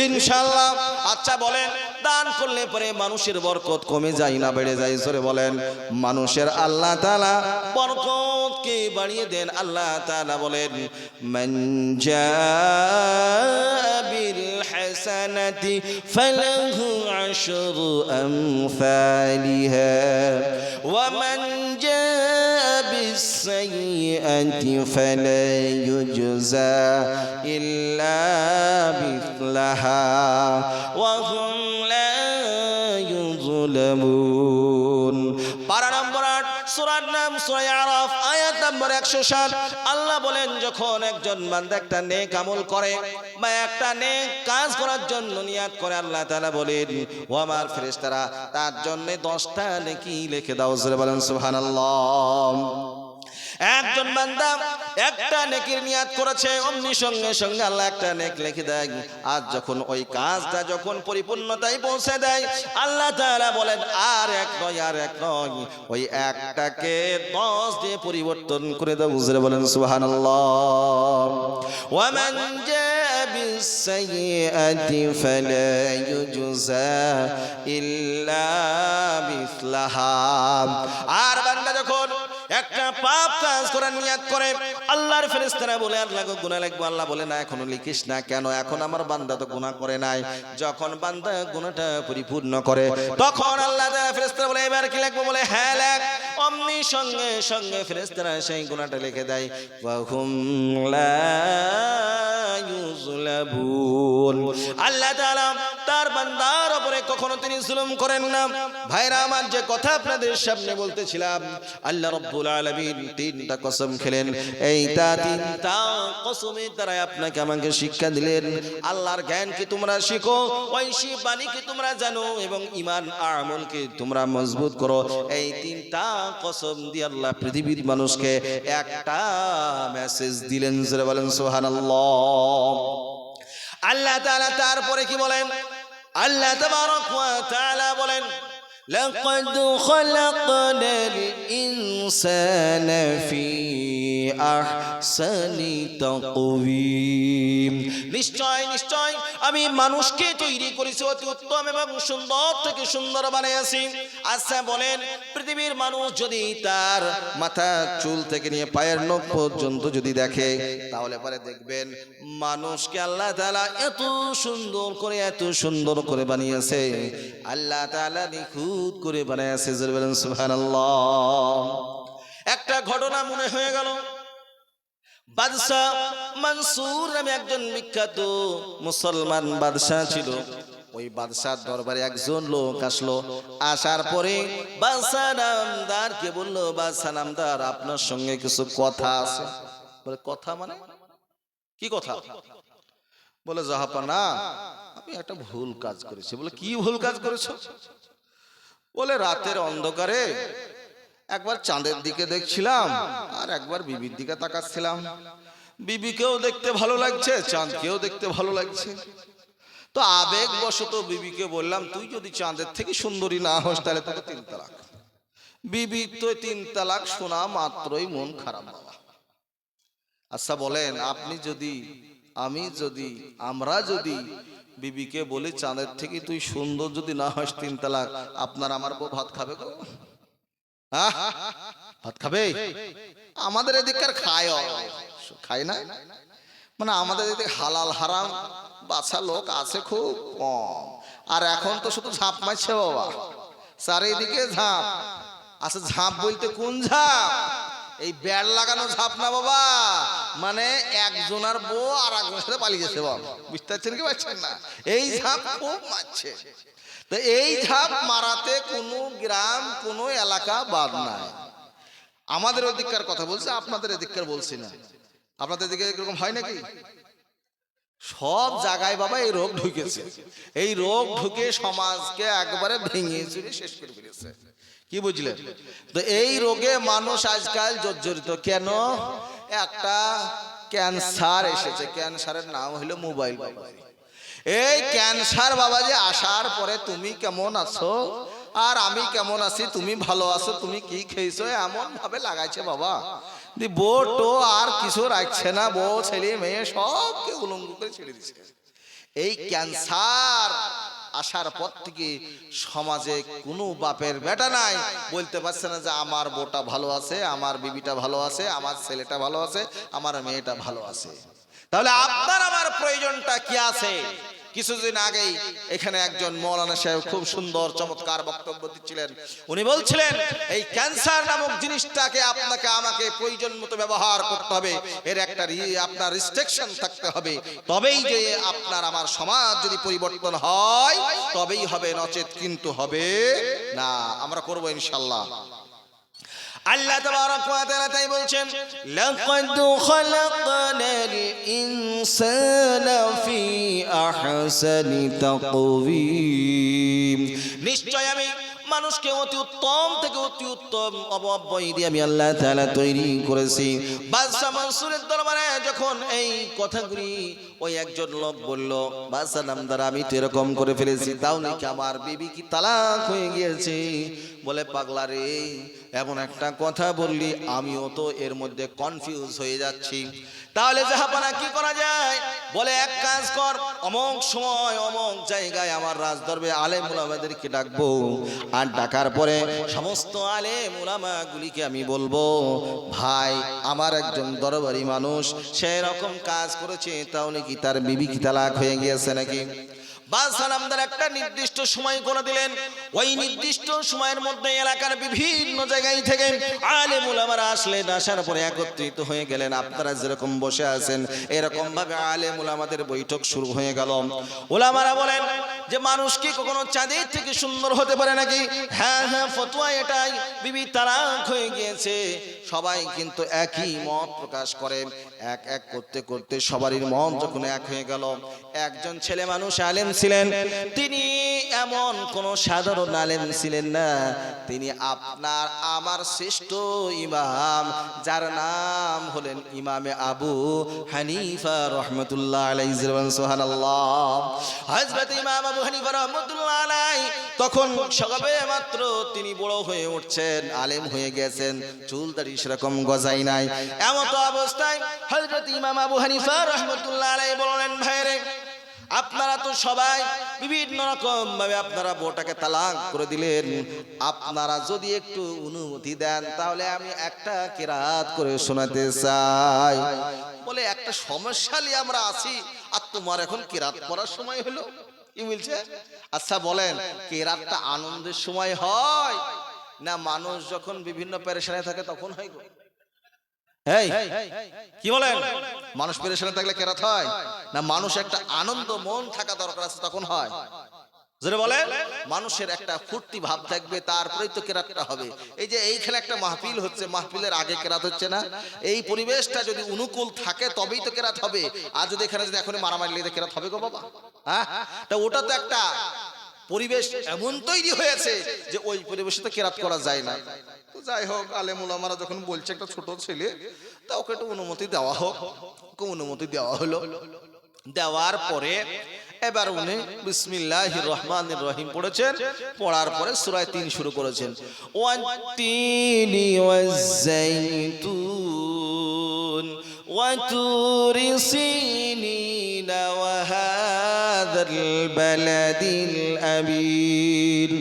ইনশাআল্লাহ। আচ্ছা বলেন, দান করলে পরে মানুষের বরকত কমে যায় না বেড়ে যায়? জোরে বলেন। মানুষের আল্লাহ তাআলা বরকতকে বাড়িয়ে দেন। আল্লাহ তাআলা বলেন, মান জাআ বিল হাসানাতি ফালাহু আশরু আমসালিহা ওয়া মান জাআ বিস সাইয়্যাতি ফালা ইউজজা ইল্লা মিসলাহা ওয়া হুম লা ইউযলামুন। পারা নম্বর 8 সূরা সূরার নাম সূরা আরাফ, আয়াত নম্বর 107। আল্লাহ বলেন, যখন একজন বান্দা একটা নেক আমল করে বা একটা নেক কাজ করার জন্য নিয়াত করে, আল্লাহ তাআলা বলেন, ও আমার ফেরেশতারা, তার জন্য 10টা নেকি লিখে দাও। জোরে বলেন সুবহানাল্লাহ। একজন বান্দা একটা নেকির নিয়াত করেছে, অমনি সঙ্গে সঙ্গে আল্লাহ একটা নেক লিখে দেয়। আর যখন ওই কাজটা যখন পরিপূর্ণতায় পৌঁছে দেয়, আল্লাহ তাআলা বলেন, আর এক নয়, ওই একটাকে 10 দিয়ে পরিবর্তন করে দাও। বুঝরে বলেন সুবহানাল্লাহ। ওয়ামান জাআ বিস-সাইয়্যাতি ফালা ইউজজা ইল্লা মিসলাহা। আর বান্দা যখন একটা পাপ কাজ করার নিয়াত করে, আল্লাহর ফেরেশতারা বলে, আল্লাহ গো গুনাহ লিখবো। আল্লাহ বলে, না, এখনো লিখিস না। কেন? এখন আমার বান্দা তো গুনাহ করে নাই। যখন বান্দা গুনাহটা পরিপূর্ণ করে, তখন আল্লাহ তাআলা ফেরেশতারা বলে, এবার কি লিখবো? বলে, হ্যাঁ লেখ। অমনি সঙ্গে সঙ্গে ফেরেশতারা সেই গুনাহটা লিখে দেয়। ওয়া হুম লা ইউযলাবুন। আল্লাহ তাআলা তার বান্দার উপরে কখনো তিনি জুলুম করেন না। ভাইরা আমার, যে কথা আপনাদের সামনে বলতেছিলাম, আল্লাহ রাব্বুল আলামিন 3টা কসম খেলেন। এইটা 3টা কসমের দ্বারা আপনাকে আমাকে শিক্ষা দিলেন, আল্লাহর জ্ঞানকে তোমরা শিখো, ঐশী বাণীকে তোমরা জানো, এবং ঈমান আমলকে তোমরা মজবুত করো। এই 3টা কসম দিয়ে আল্লাহ পৃথিবীর মানুষকে একটা মেসেজ দিলেন। জোরে বলেন সুবহানাল্লাহ। আল্লাহ তাআলা তারপরে কি বলেন? আল্লাহ তাবারক ওয়া তাআলা বলেন, لقد خلقنا الإنسان في أحسن تقويم। নিশ্চয় নিশ্চয় আমি মানুষকে তৈরি করেছি অতি উত্তম এবং সুন্দর থেকে সুন্দর বানিয়েছি। আচ্ছা বলেন, পৃথিবীর মানুষ যদি তার মাথা চুল থেকে নিয়ে পায়ের নখ পর্যন্ত যদি দেখে, তাহলে পরে দেখবেন মানুষকে আল্লাহ তাআলা এত সুন্দর করে বানিয়েছে। আল্লাহ তাআলা নিখুঁত করে বানিয়েছে। জোরে বলেন সুবহানাল্লাহ। একটা ঘটনা মনে হয়ে গেল। বাদশা মনসুর নামে একজন বিখ্যাত মুসলমান বাদশা ছিল। ওই বাদশার দরবারে একজন লোক আসলো। আসার পরে বাদশা নামদারকে বলল, বাদশা নামদার, আপনার সঙ্গে কিছু কথা আছে। বলে, কথা মানে? কি কথা? বলে, জাহাপানা, আমি একটা ভুল কাজ করেছি। বলে, কি ভুল কাজ করেছো? বলে, রাতের অন্ধকারে একবার চাঁদের দিকে দেখছিলাম, আর একবার বিবির দিকে তাকাচ্ছিলাম। বিবিকেও দেখতে ভালো লাগছে, চাঁদকেও দেখতে ভালো লাগছে। তো আবেগবশত বিবিকে বললাম, তুই যদি চাঁদের থেকে সুন্দরী না হস, তাহলে তোকে 3 তালাক। বিবি তো 3 তালাক শোনা মাত্রই মন খারাপ। বাবা, আচ্ছা বলেন, আমরা যদি বিবিকে বলি, চাঁদের থেকে তুই সুন্দর যদি না হস, 3 তালাক, আপনার আমার বউ ভাত খাবে গো? ভাত খাবে? আমাদের এদিককার খায় না, মানে আমাদের এদিকে হালাল হারাম বাছা লোক আছে খুব কম। আর এখন তো শুধু ঝাঁপ মারছে বাবা, চারিদিকে ঝাঁপ। আচ্ছা, ঝাঁপ বলতে কোন ঝাঁপ? এই ব্যাট লাগানো ঝাঁপ না বাবা, মানে একজনের বউ আর একজনের সাথে পালিয়ে গেছে বাবা। বুঝতে পারছেন কি পারছেন না? এই ঝাঁপ খুব মারছে। তো এই ঝাঁপ মারাতে কোনো গ্রাম, কোনো এলাকা বাদ নাই। আমাদের ওদিককার কথা বলছে, আপনাদের এদিককার বলছি না। আপনাদের দিকে এরকম হয় নাকি? সব জায়গায় বাবা এই রোগ ঢুকেছে। এই রোগ ঢুকে সমাজকে একবারে ভেঙে চুরে শেষ করে ফেলেছে। কি বুঝলেন? তো এই রোগে মানুষ আজকাল জর্জরিত। কেন? একটা ক্যান্সার এসেছে। ক্যান্সারের নাম হলো মোবাইল। বাবা, এই ক্যান্সার বাবা যে আসার পরে তুমি কেমন আছো আর আমি কেমন আছি, তুমি ভালো আছো, তুমি কি খেয়েছো, এমন ভাবে লাগাইছে বাবা। বউ টো আর কিছু রাখছে না, বউ ছেলে মেয়ে সবকে উলঙ্গ করে ছেড়ে দিচ্ছে। এই ক্যান্সার আসার পর থেকে সমাজে কোনো বাপের বেটা নাই বলতে পারছে না যে আমার বউটা ভালো আছে, আমার বিবিটা ভালো আছে, আমার ছেলেটা ভালো আছে, আমার মেয়েটা ভালো আছে। তাহলে আপনার আমার প্রয়োজনটা কি আছে? কিছুদিন আগেই এখানে একজন মৌলানা সাহেব খুব সুন্দর চমৎকার বক্তব্য দিচ্ছিলেন। উনি বলছিলেন, এই ক্যান্সার নামক জিনিসটাকে আপনাকে আমাকে প্রয়োজন মতো ব্যবহার করতে হবে। এর একটা আপনার রেস্ট্রিকশন থাকতে হবে, তবেই যে আপনার আমার সমাজ যদি পরিবর্তন হয় তবেই হবে, নচেত কিন্তু হবে না। আমরা করবো ইনশাআল্লাহ। আল্লাহ তাবারক ওয়া তাআলা তাই বলছেন, লাকাদ খালাকনাল ইনসানা ফি আহসানি তাকওয়িম, নিশ্চয় আমি মানুষকে অতি উত্তম থেকে অতি উত্তম অবয়ব দিয়ে আমি আল্লাহ তাআলা তৈরি করেছি। বাদশা মনসুরের দরবারে যখন এই কথাগুলি ওই একজন লোক বলল, বাদশা নামদার আমি তো এরকম করে ফেলেছি, তাও নাকি আমার বিবি কি তালাক হয়ে গিয়েছে। বলে, পাগলা রে, এমন একটা কথা বললি, আমিও তো এর মধ্যে কনফিউজ হয়ে যাচ্ছি। তাহলে জাহাপানা কি করা যায়? বলে, এক কাজ কর, অমুক সময় অমুক জায়গায় আমার রাজদরবে আলেম উলামাদেরকে ডাকবো, আর ডাকার পরে সমস্ত আলেম উলামা গুলিকে আমি বলবো, ভাই আমার একজন দরবারি মানুষ সেই রকম কাজ করেছে, তাহলে কি তার বিবি কি তালাক হয়ে গিয়েছে নাকি? বাদশা নামদার একটা নির্দিষ্ট সময় করে দিলেন। ওই নির্দিষ্ট সময়ের মধ্যে এলাকার বিভিন্ন জায়গায় থেকে আলেম উলামারা আসলেন, আসার পরে একত্রিত হয়ে গেলেন। আপনারা যেরকম বসে আছেন এরকম ভাবে আলেম উলামাদের বৈঠক শুরু হয়ে গেল। উলামারা বলেন যে মানুষ কি কখনো চাঁদের থেকে সুন্দর হতে পারে নাকি? হ্যাঁ হ্যাঁ, ফতোয়া এটাই, বিবি তালাক হয়ে গিয়েছে। সবাই কিন্তু একই মত প্রকাশ করে। এক এক করতে করতে সবারই মত যখন এক হয়ে গেল, একজন ছেলে মানুষ আলেম ছিলেন, তিনি এমন কোন সাধারণ আলেম ছিলেন না, তিনি আপনার আমার শ্রেষ্ঠ ইমাম, যার নাম হলেন ইমামে আবু হানিফা রহমতুল্লাহ আলাইহি। সুবহানাল্লাহ। হযরত ইমাম আবু হানিফা রহমতুল্লাহ আলাইহি তখন সবে মাত্র তিনি বড় হয়ে উঠছেন, আলেম হয়ে গেছেন, চুল দাড়ি সেরকম গজাই নাই। এমন তো অবস্থায় হযরত ইমাম আবু হানিফা রহমতুল্লাহ আলাইহি বললেন, ভাইরে, আপনারা তো সবাই বিভিন্ন রকম ভাবে আপনারা বউটাকে তালাক করে দিলেন, আপনারা যদি একটু অনুমতি দেন তাহলে আমি একটা কিরাত করে শোনাতে চাই। বলে, একটা সমস্যা নিয়ে আমরা আছি, আর তোমার এখন কিরাত পড়ার সময় হলো? কি বলছে? আচ্ছা বলেন, কিরাতটা আনন্দের সময় হয় না মানুষ যখন বিভিন্ন পেরেশানি থাকে তখন হয়? এই কি বলেন, মানুষ পেরেশানি থাকলে কেরাত হয় না মানুষ একটা আনন্দ মন থাকা দরকার আছে তখন হয়? যারা বলে মানুষের একটা ফুর্তি ভাব থাকবে, তারপরেই তো কেরাতটা হবে। এই যে এইখানে একটা মাহফিল হচ্ছে, মাহফিলের আগে কেরাত হচ্ছে না? এই পরিবেশটা যদি অনুকূল থাকে তবেই তো কেরাত হবে। আর যদি এখানে যদি এখনই মারামারি লেগে কেরাত হবে গো বাবা? হ্যাঁ, তা ওটা তো একটা পরিবেশ এমন তৈরি হয়েছে যে ওই পরিবেশে তো কেরাত করা যায় না। তো যাই হোক, আলেম উলামারা যখন বলছে একটা ছোট ছেলে, তা ওকে একটু অনুমতি দেওয়া হোক। ওকে অনুমতি দেওয়া হলো। দেওয়ার পরে এবার উনি বিসমিল্লাহির রহমানির রহিম পড়েছেন। পড়ার পরে সূরা ৩ শুরু করেছেন। ওয়াত-তিনি ওয়াজ-যাইতুন ওয়া তুরি সিনিন ওয়া হাযাল বালাদিল আমিন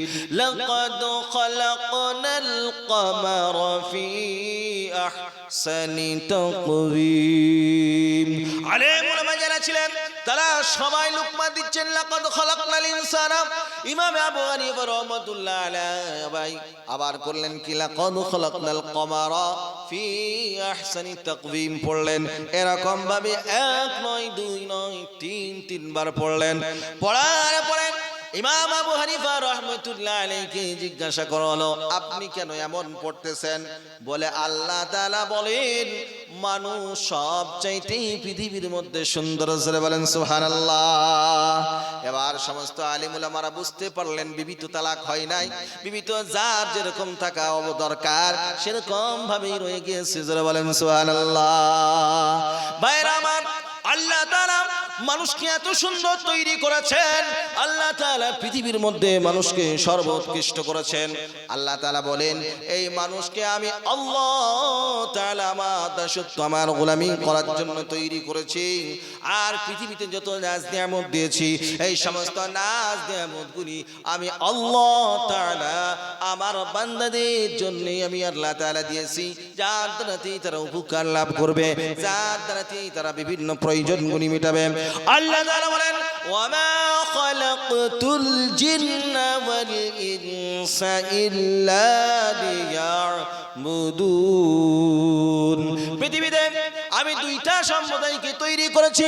লাকাদ খালাকনাল কমারা ফি আহসানি তাকওয়িম। আলেম উলামা যারা ছিলেন তারা সবাই লুকমা দিচ্ছেন, লাকাদ খালাকনাল ইনসানা। ইমাম আবু হানিফা রাহমাতুল্লাহ আলাইহি আবার করলেন কি, লাকাদ খালাকনাল কমারা ফি আহসানি তাকওয়িম পড়লেন। এরকম ভাবে এক নয়, দুই নয়, তিনবার পড়লেন। পড়ার পরে ইমাম আবু হানিফা রাহমাতুল্লাহ আলাইহি জিজ্ঞাসা করা হলো, আপনি কেন এমন পড়তেছেন? বলে, আল্লাহ তাআলা বলেন মানুষ সবচাইতে পৃথিবীর মধ্যে সুন্দর। জোরে বলেন সুবহানাল্লাহ। এবার সমস্ত আলেম উলামারা বুঝতে পারলেন বিবি তো তালাক হয় নাই, বিবি তো যার যেরকম থাকা দরকার সেরকম ভাবেই রয়ে গিয়েছে। জোরে বলেন সুবহানাল্লাহ। ভাইরা আমার, আল্লাহ তাআলা মানুষকে এত সুন্দর তৈরি করেছেন, আল্লাহ তাআলা পৃথিবীর মধ্যে মানুষকে সর্বোৎকৃষ্ট করেছেন। আল্লাহ তাআলা বলেন, এই মানুষকে আমি আল্লাহ তাআলা আমার দাসত্ব, আমার গোলামি করার জন্য তৈরি করেছি। আর পৃথিবীতে যত নাজ নিয়ামত দিয়েছি, এই সমস্ত নাজ নিয়ামতগুলি আমি আল্লাহ তাআলা আমার বান্দাদের জন্য আমি আল্লাহ তাআলা দিয়েছি, যার দ্বারাতেই তারা উপকার লাভ করবে, যার দ্বারাতেই তারা বিভিন্ন প্রয়োজনগুলি মেটাবে। আল্লাহ তাআলা বলেন, ওয়ামা খালাকতুল জিন্না ওয়াল ইনসা ইল্লা লিয়াবুদুন। পৃথিবীতে আমি দুইটা সম্প্রদায়কে তৈরি করেছি,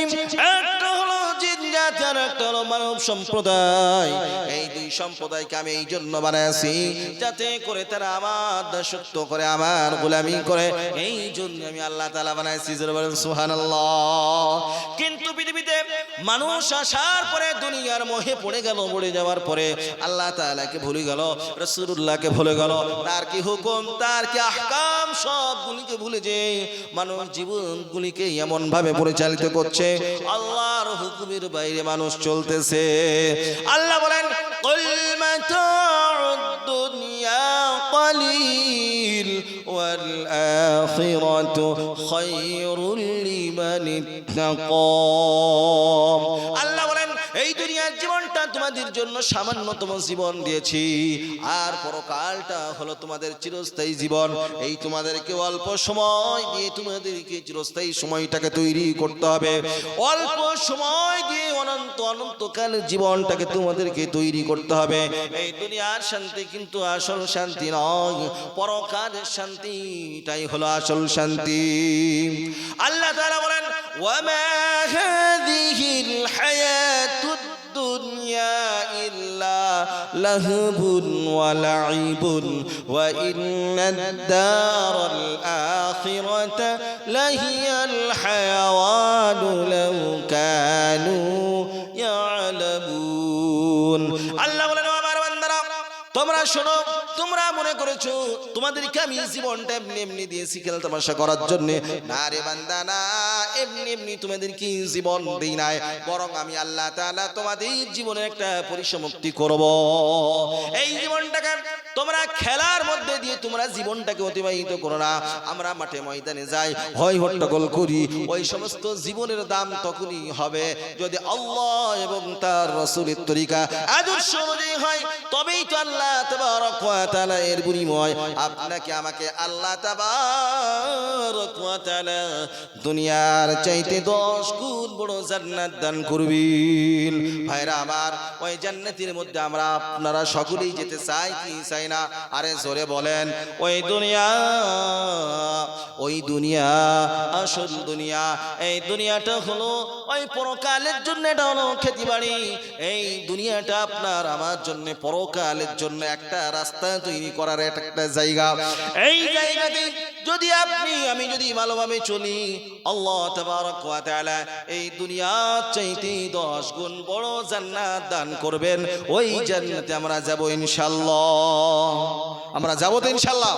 একটা হলো জিন জাতি আর একটা হলো মানব সম্প্রদায়। এই দুই সম্প্রদায়কে আমি এই জন্য বানাইছি যাতে করে তারা আমার দাসত্ব করে, আমার গোলামি করে। এই জন্য আমি আল্লাহ তাআলা বানাইছি। বলেন সুবহানাল্লাহ। কিন্তু পৃথিবীতে মানুষ আসার পরে দুনিয়ার মোহে পড়ে গেল, পড়ে যাওয়ার পরে আল্লাহ তাআলাকে ভুলে গেল, রাসূলুল্লাহকে ভুলে গেল, তার কি হুকুম, তার কি আহকাম সবগুলিকে ভুলে যে মানুষ জীবনগুলিকে এমন ভাবে পরিচালিত করছে, আল্লাহর হুকুমের বাইরে মানুষ চলতেছে। আল্লাহ বলেন কুল মাতাউদ দুনিয়া قليل والآخرة خير لمن اتقى। আল্লাহ বলেন এই দুনিয়ার জীবনটা তোমাদের জন্য সামান্যতম জীবন দিয়েছি, আর পরকালটা হলো তোমাদের চিরস্থায়ী জীবন। এই তোমাদেরকে অল্প সময় দিয়ে তোমাদেরকে চিরস্থায়ী সময়টাকে তৈরি করতে হবে। অল্প সময় দিয়ে অনন্ত অনন্তকালের জীবনটাকে তোমাদেরকে তৈরি করতে হবে। এই দুনিয়ার শান্তি কিন্তু আসল শান্তি নয়, পরকালের শান্তিটাই হলো আসল শান্তি। আল্লাহ তাআলা বলেন ওয়ামা হাযিহিল হায়াতুদ দুনিয়া ইল্লা লাহবুন ওয়া লাইবুন ওয়া ইন্নাদ দারাল আখিরাতা লাহিয়াল হায়াওয়ানু লাউ কানু ইয়ালামুন। আল্লাহ বলেন আমার বান্দারা তোমরা শোনো, তোমরা মনে করেছো তোমাদেরকে আমি জীবনটা এমনি এমনি দিয়েছি খেলা তামাশা করার জন্য। না রে বান্দা, না, এমনি এমনি তোমাদেরকে জীবন দেই নাই, বরং আমি আল্লাহ তাআলা তোমাদের জীবনের একটা পরিসমাপ্তি করব। এই জীবনটাকে তোমরা খেলার মধ্যে দিয়ে তোমরা জীবনটাকে অতিবাহিত করো না। আমরা মাঠে ময়দানে যাই, হয় হট্টগোল করি, ওই সমস্ত জীবনের দাম তখনই হবে যদি আল্লাহ এবং তার রাসূলের তরিকা আদর্শ অনুযায়ী হয়। তবেই তো আল্লাহ তাবারক ওয়া তাআলা এর বিনিময় আপনাকে আমাকে আল্লাহ তাবারক ওয়া তাআলা দুনিয়ার চাইতে 10 গুণ বড় জান্নাত দান করবেন। ভাইরা আমার, ওই জান্নাতের মধ্যে আমরা আপনারা সকলেই যেতে চাই কি চাই না? আরে জোরে বলেন। ওই দুনিয়া আসল দুনিয়া, এই দুনিয়াটা হলো ওই পরকালের জন্য, এটা হলো খেতিবাড়ি। এই দুনিয়াটা আপনার আমার জন্য, পরকালের জন্য একটা রাস্তা তৈরি করার একটা জায়গা। এই জায়গাতে যদি আমি যদি ভালোভাবে চলি, আল্লাহ তাবারক ওয়া তাআলা এই দুনিয়ার চাইতে 10 গুণ বড় জান্নাত দান করবেন। ওই জান্নাতে আমরা যাব ইনশাআল্লাহ। আমরা যাব তো ইনশাআল্লাহ।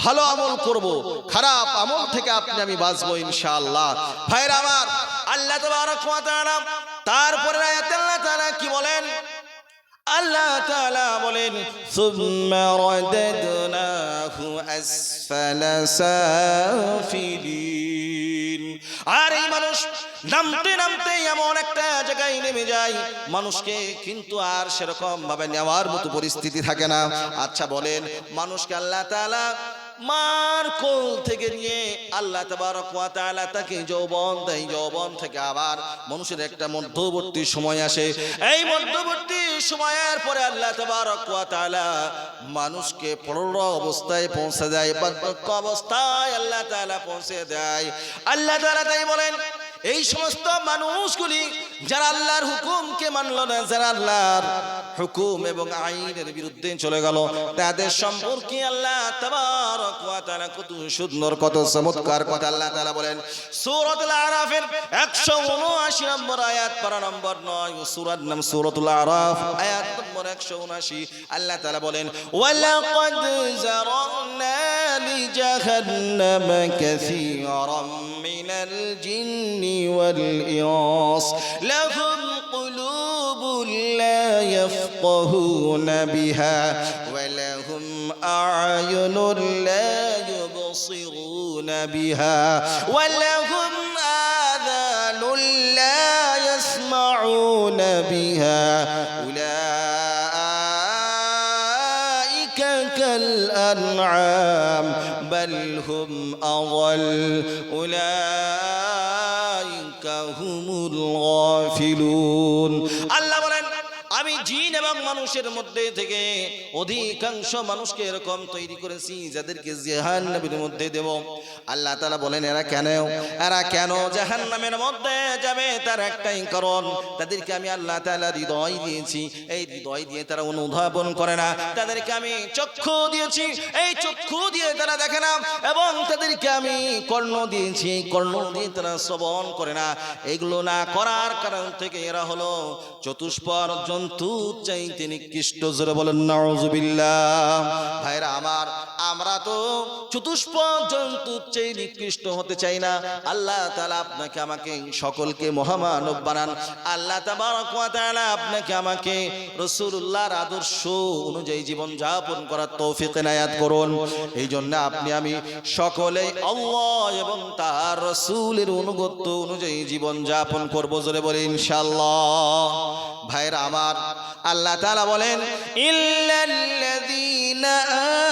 ভালো আমল করব, খারাপ আমল থেকে আপনি আমি বাঁচবো ইনশাআল্লাহ। ভাইরা আমার, আল্লাহ তাবারক ওয়া তাআলা তারপরে আয়াতে আল্লাহ তাআলা কি বলেন? আল্লাহ তাআলা বলেন সুম্মা রাদাদনাহু আসফালা সাফিলিন। আর এই মানুষ নামতে নামতে এমন একটা জায়গায় নেমে যায়, মানুষকে কিন্তু আর সেরকম ভাবে নেওয়ার মতো পরিস্থিতি থাকে না। আচ্ছা বলেন, মানুষকে আল্লাহ তাআলা মার কোল থেকে নিয়ে আল্লাহ তাবারক ওয়া তাআলা তাকে যৌবন দেয়, যৌবন থেকে আবার মানুষের একটা মধ্যবর্তী সময় আসে। এই মধ্যবর্তী সময়ের পরে আল্লাহ তাবারক ওয়া তাআলা মানুষকে পরর অবস্থায় পৌঁছে দেয়, বার্ধক্য অবস্থায় আল্লাহ তাআলা পৌঁছে দেয়। আল্লাহ তাআলা তাই বলেন এই সমস্ত মানুষগুলি যারা আল্লাহর হুকুমকে মানল না, যারা আল্লাহর হুকুম এবং আইনের বিরুদ্ধে চলে গেল, তাদের সম্পর্কে আল্লাহ তাবারক ওয়া তাআলা কত সুন্দর, কত চমৎকার কথা আল্লাহ তাআলা বলেন সূরাতুল আরাফের 179 নম্বর আয়াত, পারা নম্বর 9, সূরার নাম সূরাতুল আরাফ, আয়াত নম্বর 179। আল্লাহ তাআলা বলেন ওয়ালাকাদ জারানা লিজাহান্নামা কাসীরাম মিনাল জিন্নি والإنس لهم قلوب لا يفقهون بها ولهم أعين لا يبصرون بها ولهم آذان لا يسمعون بها أولئك كالأنعام بل هم أضل হুমুল গাফিলুন। আল্লাহ বলেন আমি জিন এবং মানুষের মধ্যে থেকে অধিকাংশ মানুষকে এরকম তৈরি করেছি যাদেরকে জাহান্নামের মধ্যে দেব। আল্লাহ তাআলা বলেন এরা কেন জাহান্নামের মধ্যে যাবে? তার একটাই কারণ, তাদেরকে আমি আল্লাহ তাআলা হৃদয় দিয়েছি, এই হৃদয় দিয়ে তারা অনুধাবন করে না। তাদেরকে আমি চক্ষু দিয়েছি, এই চক্ষু দিয়ে তারা দেখে না। এবং তাদেরকে আমি কর্ণ দিয়েছি, কর্ণ দিয়ে তারা শ্রবণ করে না। এগুলো না করার কারণ থেকে এরা হলো চতুষ্পদ জন্তু চাইতে নিকৃষ্ট। জোরে বলেন নাউজুবিল্লাহ। ভাইরা আমার, আমরা তো চতুষ্পদ জন্তু চাই নিকৃষ্ট হতে চাই না। আল্লাহ তাআলা আপনাকে আমাকে সকলকে মহামানব বানান। আল্লাহ তাবারক ওয়া তাআলা আপনাকে আমাকে রাসূলুল্লাহর আদর্শ অনুযায়ী জীবন যাপন করার তৌফিক এনায়েত করুন। এই জন্য আপনি আমি সকলেই আল্লাহ এবং তার রাসূলের অনুগত্য অনুযায়ী জীবন যাপন করব। জোরে বলে ইনশাআল্লাহ। ভাইরা আমার, আল্লাহ তাআলা বলেন ইল্লাল্লাযীনা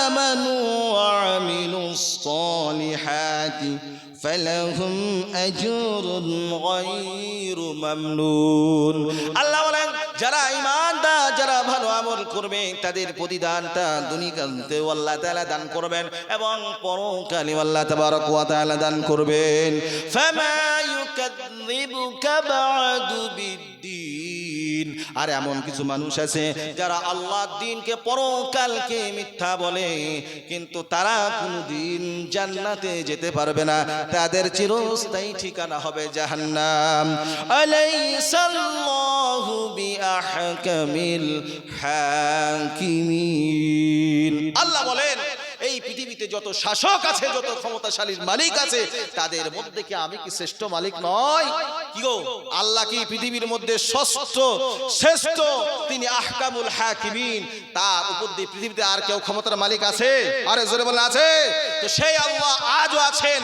আমানু ওয়া আমিলুস সালিহাতি ফালাহুম আজরুন গায়রু মামনুন। আল্লাহ বলেন যারা ঈমানদার, যারা ভালো আমল করবে তাদের প্রতিদানটা দুনিয়াতেও আল্লাহ তাআলা দান করবেন এবং পরকালেও আল্লাহ তাবারক ওয়া তাআলা দান করবেন। ফামা ইউকাযযিবুকা বা'দু বিদ্দীন। আর এমন কিছু মানুষ আছে যারা আল্লাহর দ্বীনকে, পরকালকে মিথ্যা বলে, কিন্তু তারা কোনোদিন জান্নাতে যেতে পারবে না। তাদের চিরস্থায়ী ঠিকানা হবে জাহান্নাম। আলাইসাল্লাহু বিআহকামিল হাকিমিন। আল্লাহ বলেন এই পৃথিবীতে যত শাসক আছে, যত ক্ষমতাশালীর মালিক আছে, তাদের মধ্যে কি আমি কি শ্রেষ্ঠ মালিক নয়? কি গো, আল্লাহ কি পৃথিবীর মধ্যে শ্রেষ্ঠ? তিনি আহকামুল হাকিমিন। তার উপর দিয়ে পৃথিবীতে আর কেউ ক্ষমতার মালিক আছে? আরে জোরে বলেন আছে। তো সেই আল্লাহ আজও আছেন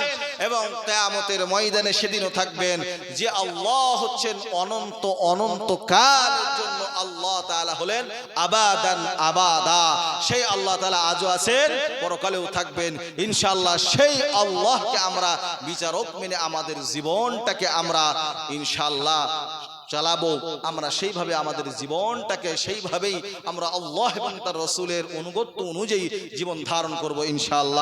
এবং কিয়ামতের ময়দানে সেদিনও থাকবেন। যে আল্লাহ হচ্ছেন অনন্ত কালের জন্য আল্লাহ তাআলা হলেন আবাদান আবাদা। সেই আল্লাহ তাআলা আজও আছেন, পরকালেও থাকবেন ইনশাআল্লাহ। সেই আল্লাহকে আমরা বিচারক মেনে আমাদের জীবনটাকে আমরা ইনশাআল্লাহ চালাবো। আমরা সেইভাবে আমাদের জীবনটাকে সেইভাবেই আমরা আল্লাহ এবং তার রাসূলের অনুগত্য অনুযায়ী জীবন ধারণ করব ইনশাআল্লাহ।